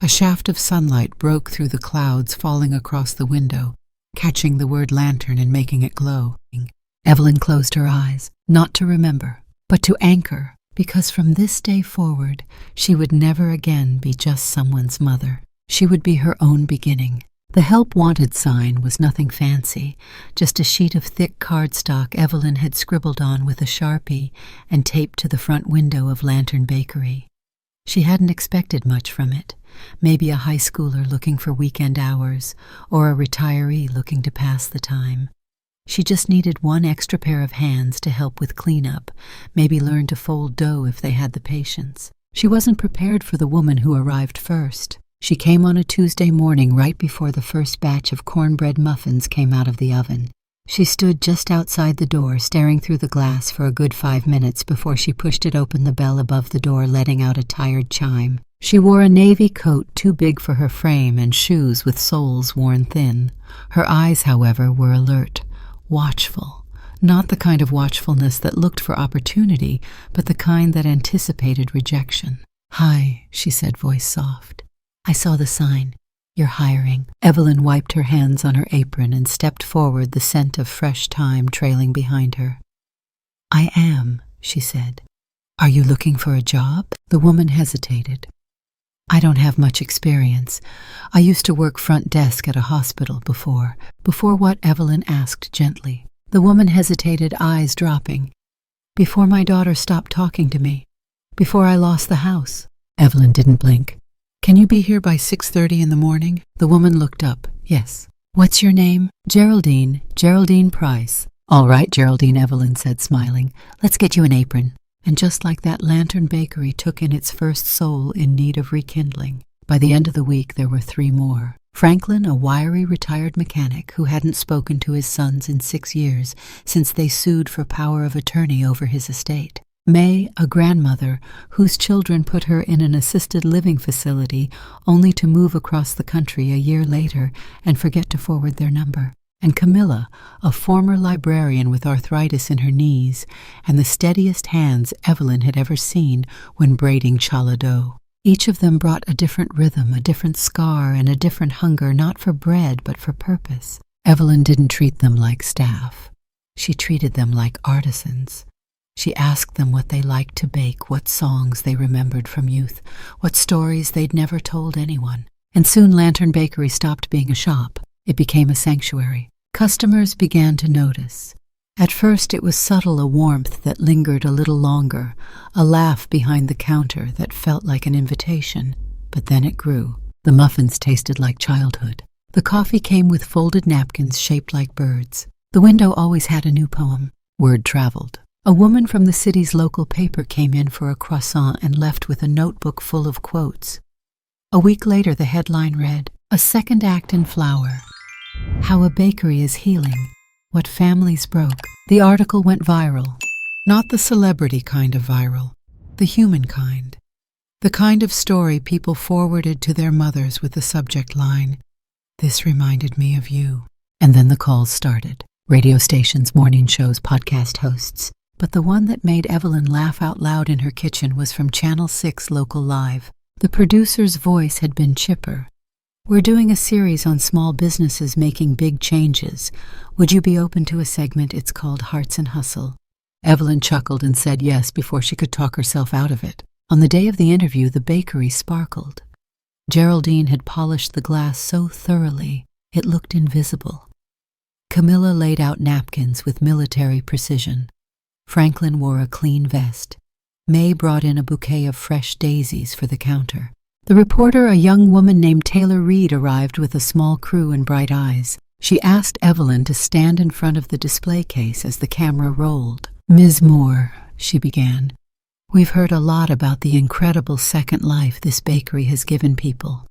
[SPEAKER 1] A shaft of sunlight broke through the clouds, falling across the window, catching the word lantern and making it glow. Evelyn closed her eyes, not to remember, but to anchor, because from this day forward, she would never again be just someone's mother. She would be her own beginning. The help wanted sign was nothing fancy, just a sheet of thick cardstock Evelyn had scribbled on with a Sharpie and taped to the front window of Lantern Bakery. She hadn't expected much from it. Maybe a high schooler looking for weekend hours, or a retiree looking to pass the time. She just needed one extra pair of hands to help with cleanup, maybe learn to fold dough if they had the patience. She wasn't prepared for the woman who arrived first. She came on a Tuesday morning right before the first batch of cornbread muffins came out of the oven. She stood just outside the door, staring through the glass for a good 5 minutes before she pushed it open, the bell above the door letting out a tired chime. She wore a navy coat too big for her frame and shoes with soles worn thin. Her eyes, however, were alert, watchful. Not the kind of watchfulness that looked for opportunity, but the kind that anticipated rejection. "Hi," she said, voice soft. "I saw the sign. You're hiring." Evelyn wiped her hands on her apron and stepped forward, the scent of fresh thyme trailing behind her. "I am," she said. "Are you looking for a job?" The woman hesitated. "I don't have much experience. I used to work front desk at a hospital before." "Before what?" Evelyn asked gently. The woman hesitated, eyes dropping. "Before my daughter stopped talking to me. Before I lost the house." Evelyn didn't blink. "Can you be here by 6:30 in the morning?" The woman looked up. "Yes." "What's your name?" "Geraldine. Geraldine Price." "All right, Geraldine," Evelyn said, smiling. "Let's get you an apron." And just like that, Lantern Bakery took in its first soul in need of rekindling. By the end of the week, there were 3 more. Franklin, a wiry retired mechanic who hadn't spoken to his sons in 6 years since they sued for power of attorney over his estate. May, a grandmother whose children put her in an assisted living facility only to move across the country a year later and forget to forward their number. And Camilla, a former librarian with arthritis in her knees and the steadiest hands Evelyn had ever seen when braiding challah dough. Each of them brought a different rhythm, a different scar, and a different hunger, not for bread but for purpose. Evelyn didn't treat them like staff. She treated them like artisans. She asked them what they liked to bake, what songs they remembered from youth, what stories they'd never told anyone. And soon Lantern Bakery stopped being a shop. It became a sanctuary. Customers began to notice. At first it was subtle, a warmth that lingered a little longer, a laugh behind the counter that felt like an invitation. But then it grew. The muffins tasted like childhood. The coffee came with folded napkins shaped like birds. The window always had a new poem. Word traveled. A woman from the city's local paper came in for a croissant and left with a notebook full of quotes. A week later, the headline read, "A second act in flower. How a bakery is healing. What families broke." The article went viral. Not the celebrity kind of viral, the human kind. The kind of story people forwarded to their mothers with the subject line, "This reminded me of you." And then the calls started. Radio stations, morning shows, podcast hosts. But the one that made Evelyn laugh out loud in her kitchen was from Channel 6 Local Live. The producer's voice had been chipper. "We're doing a series on small businesses making big changes. Would you be open to a segment? It's called Hearts and Hustle." Evelyn chuckled and said yes before she could talk herself out of it. On the day of the interview, the bakery sparkled. Geraldine had polished the glass so thoroughly it looked invisible. Camilla laid out napkins with military precision. Franklin wore a clean vest. May brought in a bouquet of fresh daisies for the counter. The reporter, a young woman named Taylor Reed, arrived with a small crew and bright eyes. She asked Evelyn to stand in front of the display case as the camera rolled. "Ms. Moore," she began, "we've heard a lot about the incredible second life this bakery has given people.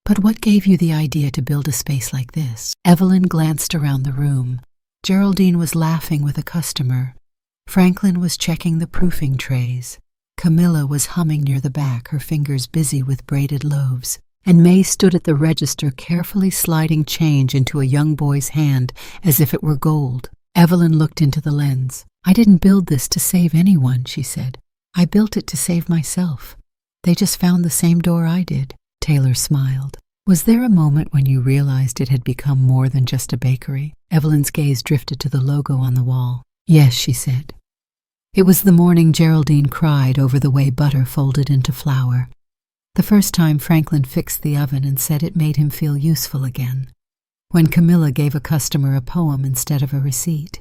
[SPEAKER 1] But what gave you the idea to build a space like this?" Evelyn glanced around the room. Geraldine was laughing with a customer. Franklin was checking the proofing trays. Camilla was humming near the back, her fingers busy with braided loaves. And May stood at the register, carefully sliding change into a young boy's hand as if it were gold. Evelyn looked into the lens. "I didn't build this to save anyone," she said. "I built it to save myself. They just found the same door I did." Taylor smiled. "Was there a moment when you realized it had become more than just a bakery?" Evelyn's gaze drifted to the logo on the wall. "Yes," she said. "It was the morning Geraldine cried over the way butter folded into flour. The first time Franklin fixed the oven and said it made him feel useful again. When Camilla gave a customer a poem instead of a receipt.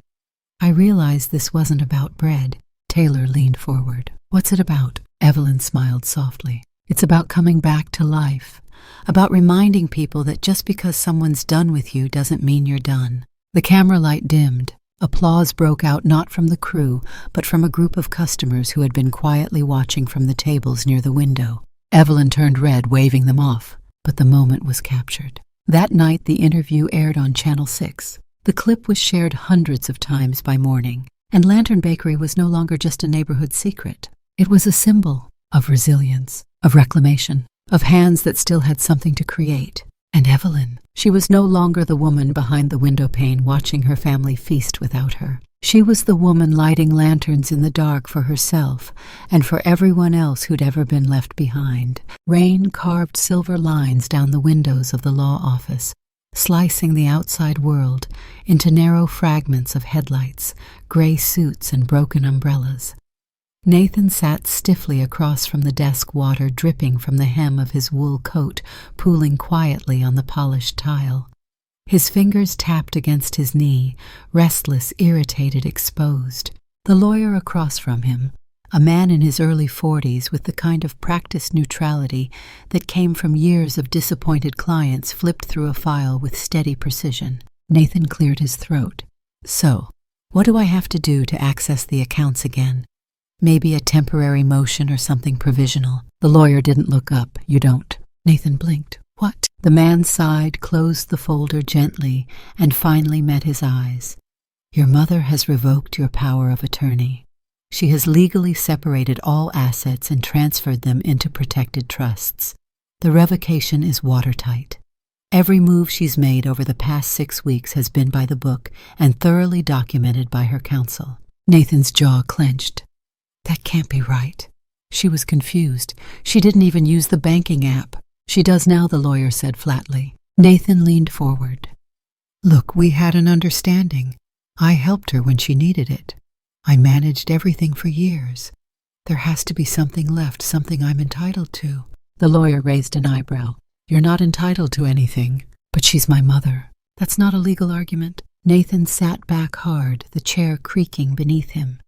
[SPEAKER 1] I realized this wasn't about bread." Taylor leaned forward. "What's it about?" Evelyn smiled softly. "It's about coming back to life. About reminding people that just because someone's done with you doesn't mean you're done." The camera light dimmed. Applause broke out, not from the crew, but from a group of customers who had been quietly watching from the tables near the window. Evelyn turned red, waving them off, but the moment was captured. That night, the interview aired on Channel 6. The clip was shared hundreds of times by morning, and Lantern Bakery was no longer just a neighborhood secret. It was a symbol of resilience, of reclamation, of hands that still had something to create. And Evelyn, she was no longer the woman behind the window pane watching her family feast without her. She was the woman lighting lanterns in the dark for herself and for everyone else who'd ever been left behind. Rain carved silver lines down the windows of the law office, slicing the outside world into narrow fragments of headlights, gray suits, and broken umbrellas. Nathan sat stiffly across from the desk, water dripping from the hem of his wool coat, pooling quietly on the polished tile. His fingers tapped against his knee, restless, irritated, exposed. The lawyer across from him, a man in his early 40s with the kind of practiced neutrality that came from years of disappointed clients, flipped through a file with steady precision. Nathan cleared his throat. "So, what do I have to do to access the accounts again? Maybe a temporary motion or something provisional." The lawyer didn't look up. "You don't." Nathan blinked. "What?" The man sighed, closed the folder gently, and finally met his eyes. "Your mother has revoked your power of attorney. She has legally separated all assets and transferred them into protected trusts. The revocation is watertight. Every move she's made over the past 6 weeks has been by the book and thoroughly documented by her counsel." Nathan's jaw clenched. "That can't be right." She was confused. She didn't even use the banking app. "She does now," the lawyer said flatly. Nathan leaned forward. "Look, we had an understanding. I helped her when she needed it. I managed everything for years. There has to be something left, something I'm entitled to." The lawyer raised an eyebrow. "You're not entitled to anything." "But she's my mother." "That's not a legal argument." Nathan sat back hard, the chair creaking beneath him.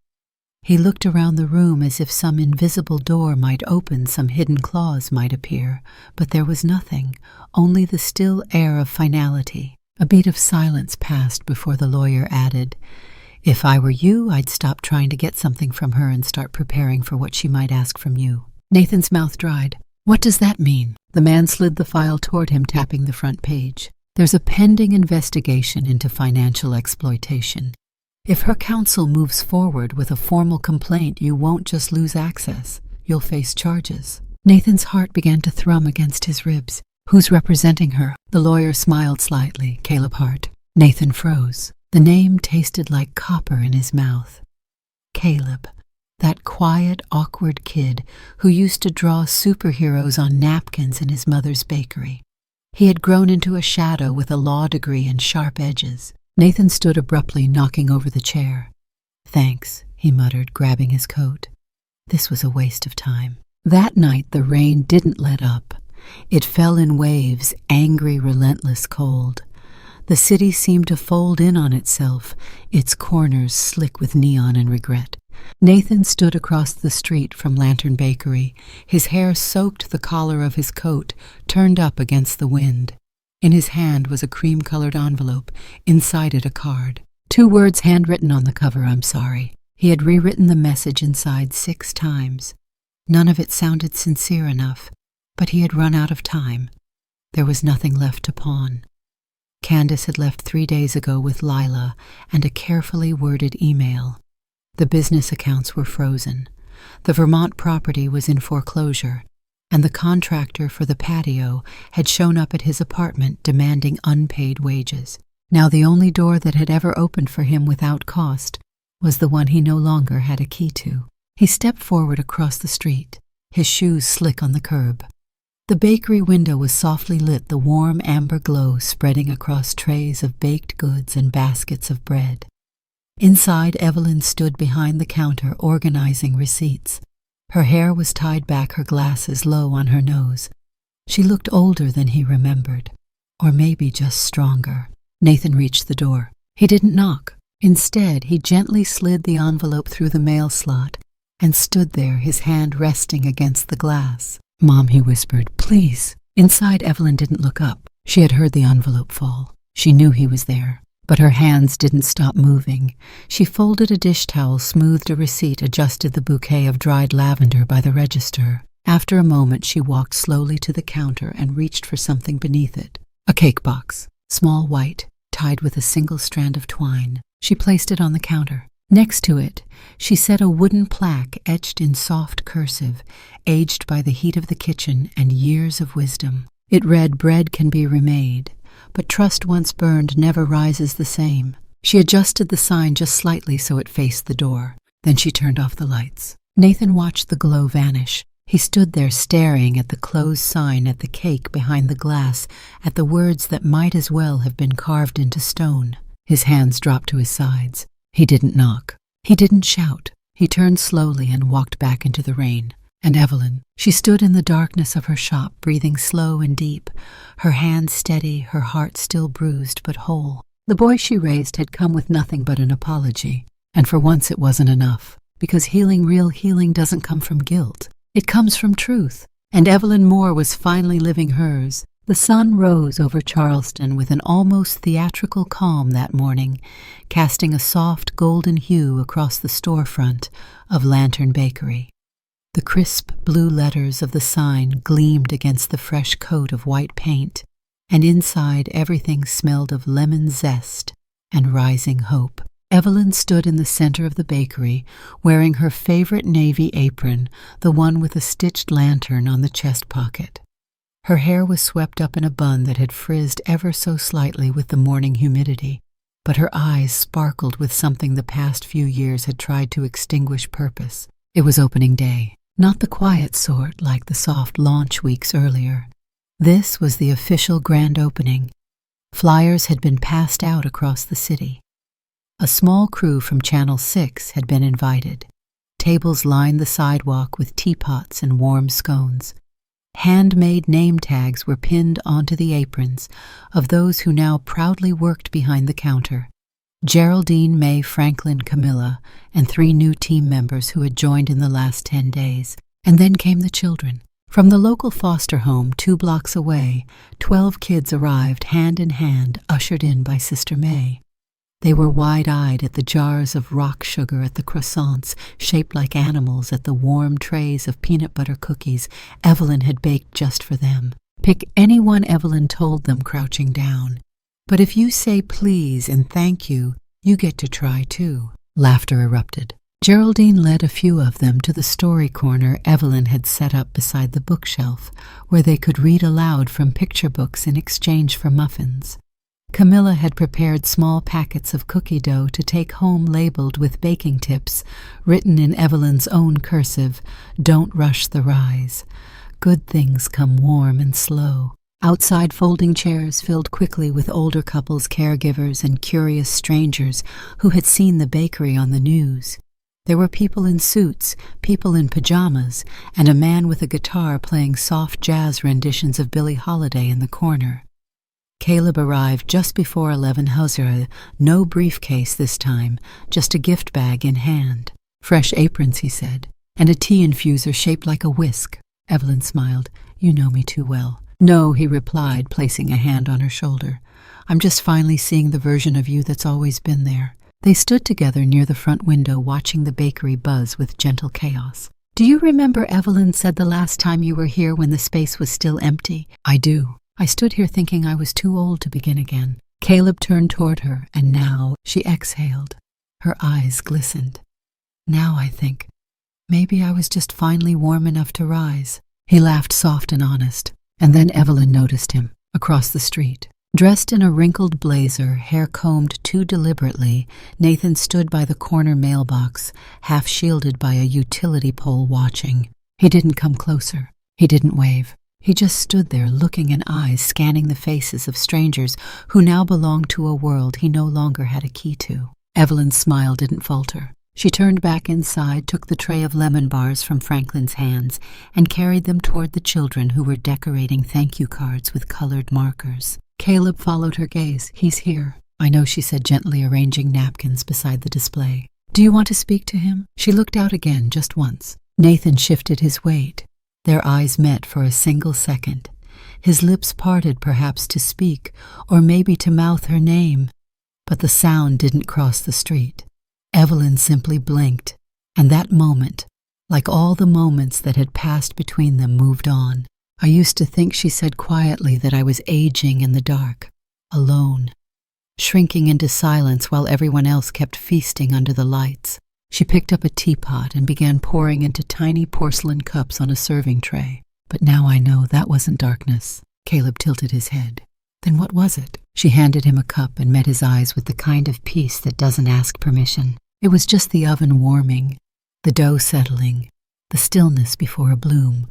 [SPEAKER 1] He looked around the room as if some invisible door might open, some hidden claws might appear, but there was nothing, only the still air of finality. A beat of silence passed before the lawyer added, "If I were you, I'd stop trying to get something from her and start preparing for what she might ask from you." Nathan's mouth dried. "What does that mean?" The man slid the file toward him, tapping the front page. "There's a pending investigation into financial exploitation. If her counsel moves forward with a formal complaint, you won't just lose access. You'll face charges." Nathan's heart began to thrum against his ribs. "Who's representing her?" The lawyer smiled slightly. "Caleb Hart." Nathan froze. The name tasted like copper in his mouth. Caleb, that quiet, awkward kid who used to draw superheroes on napkins in his mother's bakery. He had grown into a shadow with a law degree and sharp edges. Nathan stood abruptly, knocking over the chair. "Thanks," he muttered, grabbing his coat. This was a waste of time. That night the rain didn't let up. It fell in waves, angry, relentless cold. The city seemed to fold in on itself, its corners slick with neon and regret. Nathan stood across the street from Lantern Bakery, his hair soaked, the collar of his coat turned up against the wind. In his hand was a cream-colored envelope, inside it a card. 2 words handwritten on the cover, "I'm sorry." He had rewritten the message inside 6 times. None of it sounded sincere enough, but he had run out of time. There was nothing left to pawn. Candace had left 3 days ago with Lila and a carefully worded email. The business accounts were frozen. The Vermont property was in foreclosure, and the contractor for the patio had shown up at his apartment demanding unpaid wages. Now the only door that had ever opened for him without cost was the one he no longer had a key to. He stepped forward across the street, his shoes slick on the curb. The bakery window was softly lit, the warm amber glow spreading across trays of baked goods and baskets of bread. Inside, Evelyn stood behind the counter, organizing receipts. Her hair was tied back, her glasses low on her nose. She looked older than he remembered, or maybe just stronger. Nathan reached the door. He didn't knock. Instead, he gently slid the envelope through the mail slot and stood there, his hand resting against the glass. "Mom," he whispered, "please." Inside, Evelyn didn't look up. She had heard the envelope fall. She knew he was there. But her hands didn't stop moving. She folded a dish towel, smoothed a receipt, adjusted the bouquet of dried lavender by the register. After a moment, she walked slowly to the counter and reached for something beneath it. A cake box, small, white, tied with a single strand of twine. She placed it on the counter. Next to it, she set a wooden plaque etched in soft cursive, aged by the heat of the kitchen and years of wisdom. It read, "Bread can be remade, but trust once burned never rises the same." She adjusted the sign just slightly so it faced the door. Then she turned off the lights. Nathan watched the glow vanish. He stood there staring at the closed sign, at the cake behind the glass, at the words that might as well have been carved into stone. His hands dropped to his sides. He didn't knock. He didn't shout. He turned slowly and walked back into the rain. And Evelyn, she stood in the darkness of her shop, breathing slow and deep, her hands steady, her heart still bruised but whole. The boy she raised had come with nothing but an apology, and for once it wasn't enough, because real healing doesn't come from guilt. It comes from truth, and Evelyn Moore was finally living hers. The sun rose over Charleston with an almost theatrical calm that morning, casting a soft golden hue across the storefront of Lantern Bakery. The crisp blue letters of the sign gleamed against the fresh coat of white paint, and inside everything smelled of lemon zest and rising hope. Evelyn stood in the center of the bakery, wearing her favorite navy apron, the one with a stitched lantern on the chest pocket. Her hair was swept up in a bun that had frizzed ever so slightly with the morning humidity, but her eyes sparkled with something the past few years had tried to extinguish purpose. It was opening day, not the quiet sort like the soft launch weeks earlier. This was the official grand opening. Flyers had been passed out across the city. A small crew from Channel 6 had been invited. Tables lined the sidewalk with teapots and warm scones. Handmade name tags were pinned onto the aprons of those who now proudly worked behind the counter. Geraldine, May, Franklin, Camilla, and 3 new team members who had joined in the last 10 days. And then came the children. From the local foster home 2 blocks away, 12 kids arrived hand in hand, ushered in by Sister May. They were wide-eyed at the jars of rock sugar, at the croissants shaped like animals, at the warm trays of peanut butter cookies Evelyn had baked just for them. Pick any one, Evelyn told them, crouching down. But if you say please and thank you, you get to try too. Laughter erupted. Geraldine led a few of them to the story corner Evelyn had set up beside the bookshelf, where they could read aloud from picture books in exchange for muffins. Camilla had prepared small packets of cookie dough to take home, labeled with baking tips, written in Evelyn's own cursive, "Don't rush the rise. Good things come warm and slow." Outside, folding chairs filled quickly with older couples, caregivers, and curious strangers who had seen the bakery on the news. There were people in suits, people in pajamas, and a man with a guitar playing soft jazz renditions of Billie Holiday in the corner. Caleb arrived just before 11 Huzra, no briefcase this time, just a gift bag in hand. "Fresh aprons," he said, "and a tea infuser shaped like a whisk." Evelyn smiled. "You know me too well." "No," he replied, placing a hand on her shoulder. "I'm just finally seeing the version of you that's always been there." They stood together near the front window, watching the bakery buzz with gentle chaos. "Do you remember Evelyn said the last time you were here when the space was still empty?" "I do. I stood here thinking I was too old to begin again." Caleb turned toward her, and now she exhaled. Her eyes glistened. "Now I think, maybe I was just finally warm enough to rise." He laughed, soft and honest. And then Evelyn noticed him, across the street. Dressed in a wrinkled blazer, hair combed too deliberately, Nathan stood by the corner mailbox, half shielded by a utility pole, watching. He didn't come closer. He didn't wave. He just stood there, looking in eyes, scanning the faces of strangers who now belonged to a world he no longer had a key to. Evelyn's smile didn't falter. She turned back inside, took the tray of lemon bars from Franklin's hands, and carried them toward the children who were decorating thank you cards with colored markers. Caleb followed her gaze. "He's here." "I know," she said, gently arranging napkins beside the display. "Do you want to speak to him?" She looked out again, just once. Nathan shifted his weight. Their eyes met for a single second. His lips parted, perhaps to speak, or maybe to mouth her name. But the sound didn't cross the street. Evelyn simply blinked, and that moment, like all the moments that had passed between them, moved on. "I used to think," she said quietly, "that I was aging in the dark, alone, shrinking into silence while everyone else kept feasting under the lights." She picked up a teapot and began pouring into tiny porcelain cups on a serving tray. "But now I know that wasn't darkness." Caleb tilted his head. "Then what was it?" She handed him a cup and met his eyes with the kind of peace that doesn't ask permission. It was just the oven warming, the dough settling, the stillness before a bloom.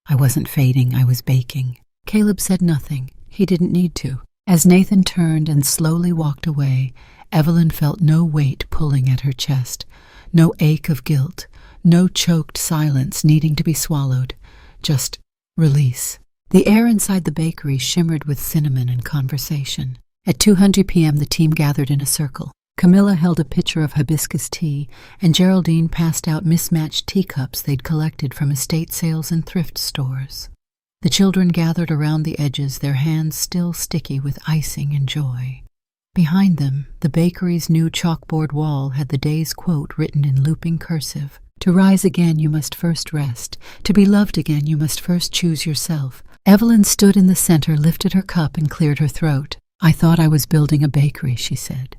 [SPEAKER 1] "I wasn't fading, I was baking." Caleb said nothing. He didn't need to. As Nathan turned and slowly walked away, Evelyn felt no weight pulling at her chest, no ache of guilt, no choked silence needing to be swallowed, just release. The air inside the bakery shimmered with cinnamon and conversation. At 2:00 p.m. the team gathered in a circle. Camilla held a pitcher of hibiscus tea, and Geraldine passed out mismatched teacups they'd collected from estate sales and thrift stores. The children gathered around the edges, their hands still sticky with icing and joy. Behind them, the bakery's new chalkboard wall had the day's quote written in looping cursive. "To rise again, you must first rest. To be loved again, you must first choose yourself." Evelyn stood in the center, lifted her cup, and cleared her throat. "I thought I was building a bakery," she said.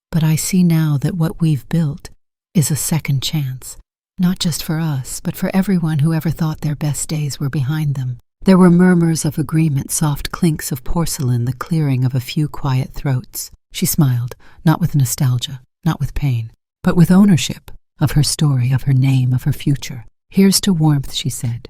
[SPEAKER 1] "But I see now that what we've built is a second chance, not just for us, but for everyone who ever thought their best days were behind them." There were murmurs of agreement, soft clinks of porcelain, the clearing of a few quiet throats. She smiled, not with nostalgia, not with pain, but with ownership of her story, of her name, of her future. "Here's to warmth," she said,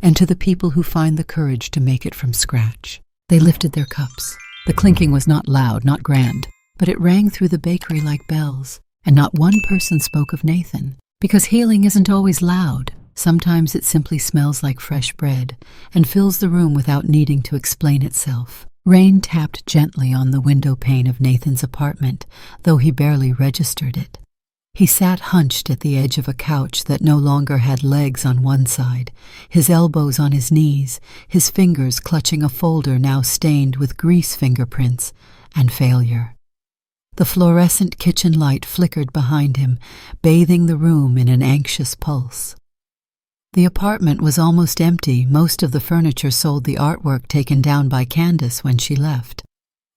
[SPEAKER 1] "and to the people who find the courage to make it from scratch." They lifted their cups. The clinking was not loud, not grand, but it rang through the bakery like bells, and not one person spoke of Nathan, because healing isn't always loud. Sometimes it simply smells like fresh bread and fills the room without needing to explain itself. Rain tapped gently on the window pane of Nathan's apartment, though he barely registered it. He sat hunched at the edge of a couch that no longer had legs on one side, his elbows on his knees, his fingers clutching a folder now stained with grease fingerprints and failure. The fluorescent kitchen light flickered behind him, bathing the room in an anxious pulse. The apartment was almost empty. Most of the furniture sold the artwork taken down by Candace when she left.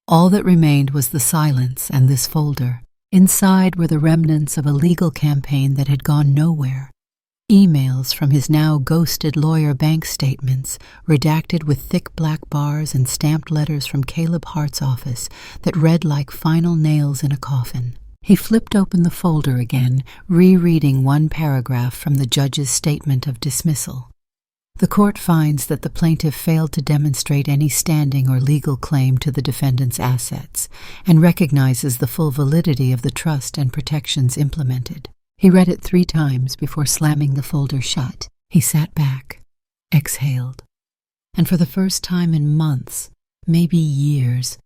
[SPEAKER 1] All that remained was the silence and this folder. Inside were the remnants of a legal campaign that had gone nowhere. Emails from his now ghosted lawyer, bank statements, redacted with thick black bars, and stamped letters from Caleb Hart's office that read like final nails in a coffin. He flipped open the folder again, rereading one paragraph from the judge's statement of dismissal. The court finds that the plaintiff failed to demonstrate any standing or legal claim to the defendant's assets and recognizes the full validity of the trust and protections implemented. He read it 3 times before slamming the folder shut. He sat back, exhaled, and for the first time in months, maybe years,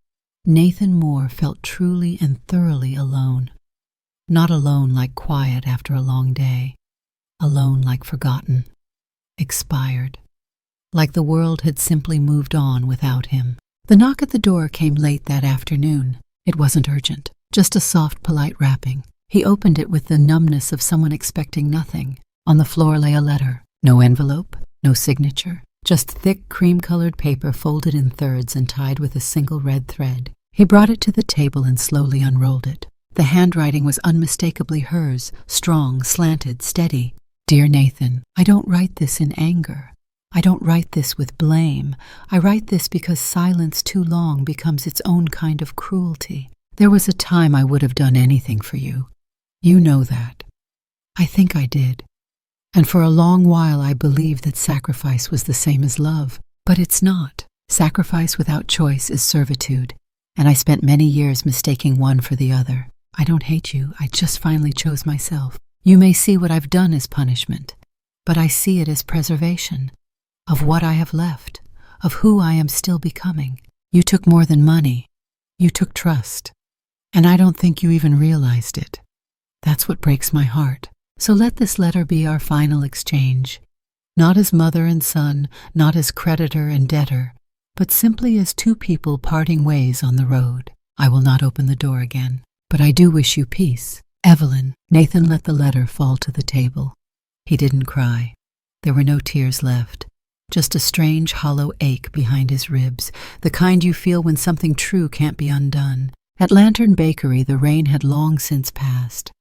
[SPEAKER 1] Nathan Moore felt truly and thoroughly alone. Not alone like quiet after a long day, alone like forgotten, expired, like the world had simply moved on without him. The knock at the door came late that afternoon. It wasn't urgent, just a soft, polite rapping. He opened it with the numbness of someone expecting nothing. On the floor lay a letter. No envelope, no signature, just thick cream-colored paper folded in thirds and tied with a single red thread. He brought it to the table and slowly unrolled it. The handwriting was unmistakably hers, strong, slanted, steady. Dear Nathan, I don't write this in anger. I don't write this with blame. I write this because silence too long becomes its own kind of cruelty. There was a time I would have done anything for you. You know that. I think I did. And for a long while I believed that sacrifice was the same as love. But it's not. Sacrifice without choice is servitude. And I spent many years mistaking one for the other. I don't hate you. I just finally chose myself. You may see what I've done as punishment, but I see it as preservation of what I have left, of who I am still becoming. You took more than money. You took trust. And I don't think you even realized it. That's what breaks my heart. So let this letter be our final exchange. Not as mother and son, not as creditor and debtor, but simply as 2 people parting ways on the road. I will not open the door again, but I do wish you peace. Evelyn. Nathan let the letter fall to the table. He didn't cry. There were no tears left, just a strange hollow ache behind his ribs, the kind you feel when something true can't be undone. At Lantern Bakery, the rain had long since passed.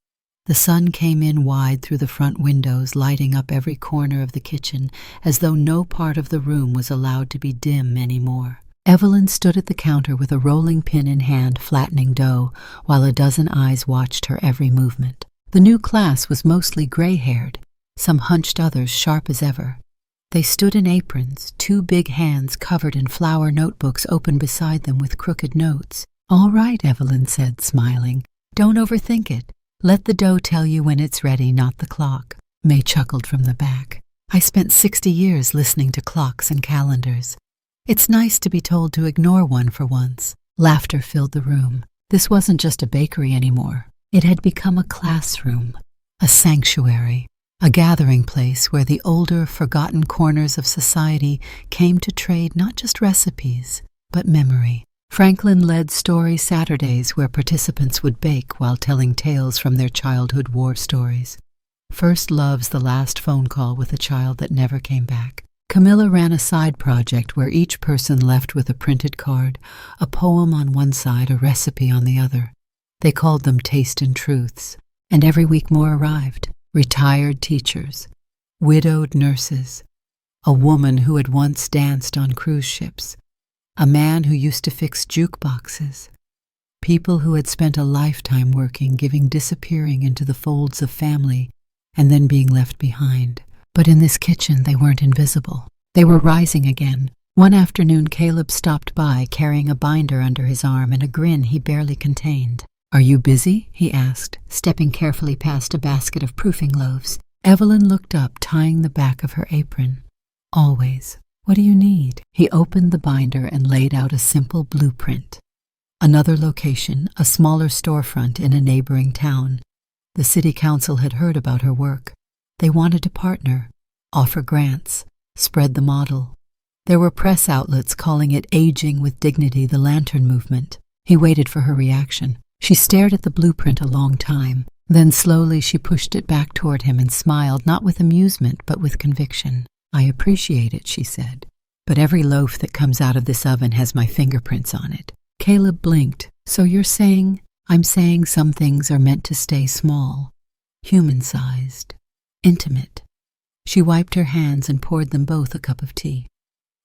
[SPEAKER 1] The sun came in wide through the front windows, lighting up every corner of the kitchen, as though no part of the room was allowed to be dim anymore. Evelyn stood at the counter with a rolling pin in hand, flattening dough, while a dozen eyes watched her every movement. The new class was mostly gray-haired, some hunched, others sharp as ever. They stood in aprons, 2 big hands covered in flower notebooks open beside them with crooked notes. All right, Evelyn said, smiling. Don't overthink it. Let the dough tell you when it's ready, not the clock. May chuckled from the back. I spent 60 years listening to clocks and calendars. It's nice to be told to ignore one for once. Laughter filled the room. This wasn't just a bakery anymore. It had become a classroom, a sanctuary, a gathering place where the older, forgotten corners of society came to trade not just recipes, but memory. Franklin led Story Saturdays where participants would bake while telling tales from their childhood war stories. First Love's the last phone call with a child that never came back. Camilla ran a side project where each person left with a printed card, a poem on one side, a recipe on the other. They called them Taste and Truths, and every week more arrived. Retired teachers, widowed nurses, a woman who had once danced on cruise ships, a man who used to fix jukeboxes, people who had spent a lifetime working, giving, disappearing into the folds of family, and then being left behind. But in this kitchen, they weren't invisible. They were rising again. One afternoon, Caleb stopped by, carrying a binder under his arm and a grin he barely contained. Are you busy? He asked, stepping carefully past a basket of proofing loaves. Evelyn looked up, tying the back of her apron. Always. "What do you need?" He opened the binder and laid out a simple blueprint. Another location, a smaller storefront in a neighboring town. The city council had heard about her work. They wanted to partner, offer grants, spread the model. There were press outlets calling it Aging with Dignity, the Lantern Movement. He waited for her reaction. She stared at the blueprint a long time. Then slowly she pushed it back toward him and smiled, not with amusement, but with conviction. "I appreciate it," she said, "but every loaf that comes out of this oven has my fingerprints on it." Caleb blinked. "So you're saying—" "I'm saying some things are meant to stay small, human-sized, intimate." She wiped her hands and poured them both a cup of tea.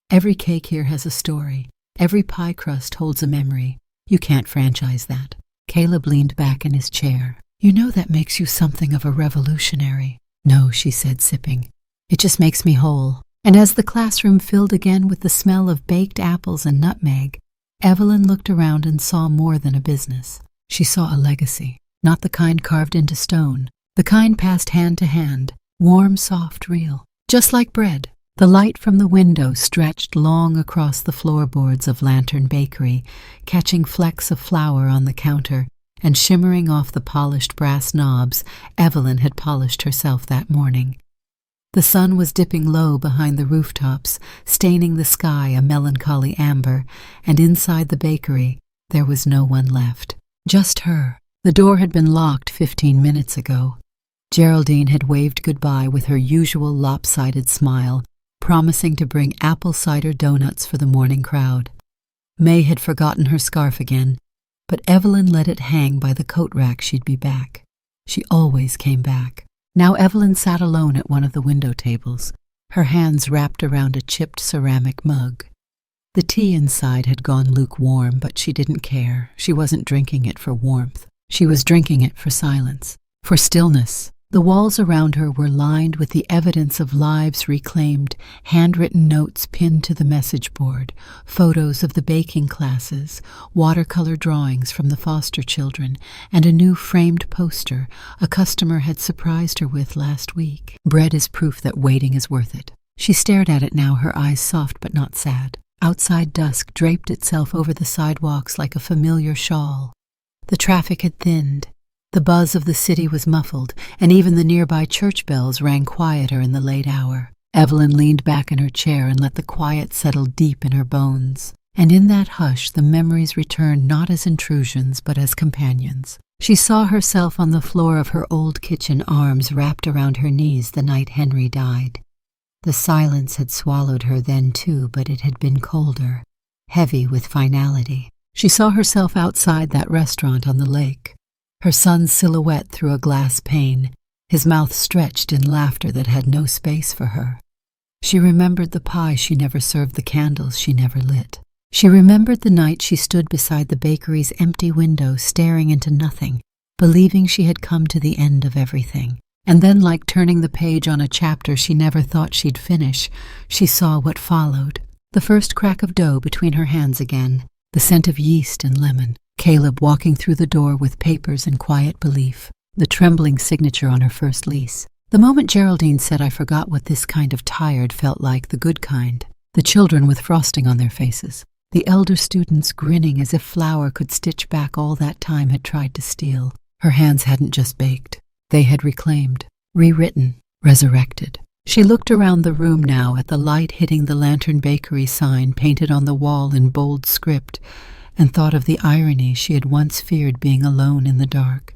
[SPEAKER 1] "Every cake here has a story. Every pie crust holds a memory. You can't franchise that." Caleb leaned back in his chair. "You know that makes you something of a revolutionary." "No," she said, sipping. "It just makes me whole." And as the classroom filled again with the smell of baked apples and nutmeg, Evelyn looked around and saw more than a business. She saw a legacy, not the kind carved into stone, the kind passed hand to hand, warm, soft, real, just like bread. The light from the window stretched long across the floorboards of Lantern Bakery, catching flecks of flour on the counter and shimmering off the polished brass knobs Evelyn had polished herself that morning. The sun was dipping low behind the rooftops, staining the sky a melancholy amber, and inside the bakery there was no one left. Just her. The door had been locked 15 minutes ago. Geraldine had waved goodbye with her usual lopsided smile, promising to bring apple cider donuts for the morning crowd. May had forgotten her scarf again, but Evelyn let it hang by the coat rack. She'd be back. She always came back. Now Evelyn sat alone at one of the window tables, her hands wrapped around a chipped ceramic mug. The tea inside had gone lukewarm, but she didn't care. She wasn't drinking it for warmth. She was drinking it for silence, for stillness. The walls around her were lined with the evidence of lives reclaimed, handwritten notes pinned to the message board, photos of the baking classes, watercolor drawings from the foster children, and a new framed poster a customer had surprised her with last week. Bread is proof that waiting is worth it. She stared at it now, her eyes soft but not sad. Outside dusk draped itself over the sidewalks like a familiar shawl. The traffic had thinned. The buzz of the city was muffled, and even the nearby church bells rang quieter in the late hour. Evelyn leaned back in her chair and let the quiet settle deep in her bones. And in that hush the memories returned not as intrusions but as companions. She saw herself on the floor of her old kitchen, arms wrapped around her knees the night Henry died. The silence had swallowed her then too, but it had been colder, heavy with finality. She saw herself outside that restaurant on the lake, her son's silhouette through a glass pane, his mouth stretched in laughter that had no space for her. She remembered the pie she never served, the candles she never lit. She remembered the night she stood beside the bakery's empty window, staring into nothing, believing she had come to the end of everything. And then, like turning the page on a chapter she never thought she'd finish, she saw what followed. The first crack of dough between her hands again, the scent of yeast and lemon, Caleb walking through the door with papers and quiet belief, the trembling signature on her first lease. The moment Geraldine said, "I forgot what this kind of tired felt like, the good kind," the children with frosting on their faces, the elder students grinning as if flour could stitch back all that time had tried to steal. Her hands hadn't just baked. They had reclaimed, rewritten, resurrected. She looked around the room now at the light hitting the Lantern Bakery sign painted on the wall in bold script, and thought of the irony she had once feared being alone in the dark.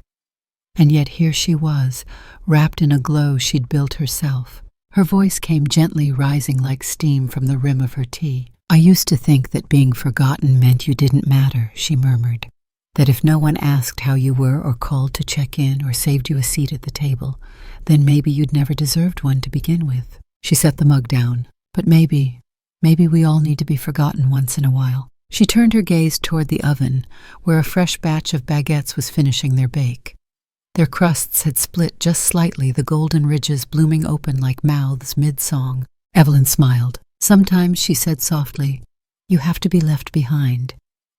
[SPEAKER 1] And yet here she was, wrapped in a glow she'd built herself. Her voice came gently rising like steam from the rim of her tea. "I used to think that being forgotten meant you didn't matter," she murmured. "That if no one asked how you were or called to check in or saved you a seat at the table, then maybe you'd never deserved one to begin with." She set the mug down. "But maybe we all need to be forgotten once in a while." She turned her gaze toward the oven, where a fresh batch of baguettes was finishing their bake. Their crusts had split just slightly, the golden ridges blooming open like mouths mid-song. Evelyn smiled. "Sometimes," she said softly, "you have to be left behind,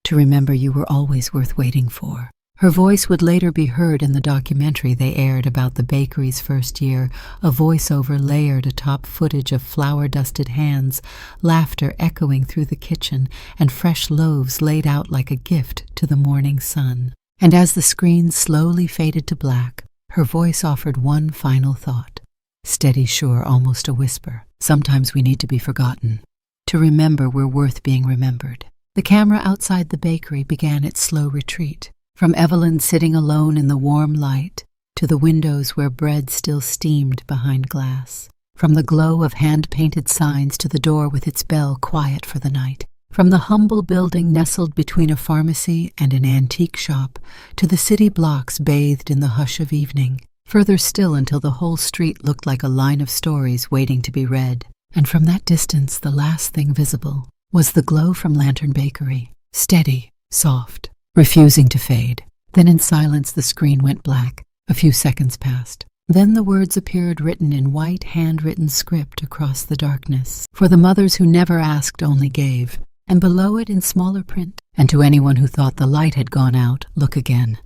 [SPEAKER 1] to remember you were always worth waiting for." Her voice would later be heard in the documentary they aired about the bakery's first year, a voiceover layered atop footage of flour-dusted hands, laughter echoing through the kitchen, and fresh loaves laid out like a gift to the morning sun. And as the screen slowly faded to black, her voice offered one final thought. Steady, sure, almost a whisper. Sometimes we need to be forgotten. To remember we're worth being remembered. The camera outside the bakery began its slow retreat. From Evelyn sitting alone in the warm light, to the windows where bread still steamed behind glass. From the glow of hand-painted signs to the door with its bell quiet for the night. From the humble building nestled between a pharmacy and an antique shop, to the city blocks bathed in the hush of evening. Further still until the whole street looked like a line of stories waiting to be read. And from that distance, the last thing visible was the glow from Lantern Bakery. Steady, soft, refusing to fade. Then in silence the screen went black. A few seconds passed. Then the words appeared written in white handwritten script across the darkness. For the mothers who never asked, only gave. And below it in smaller print. And to anyone who thought the light had gone out, look again.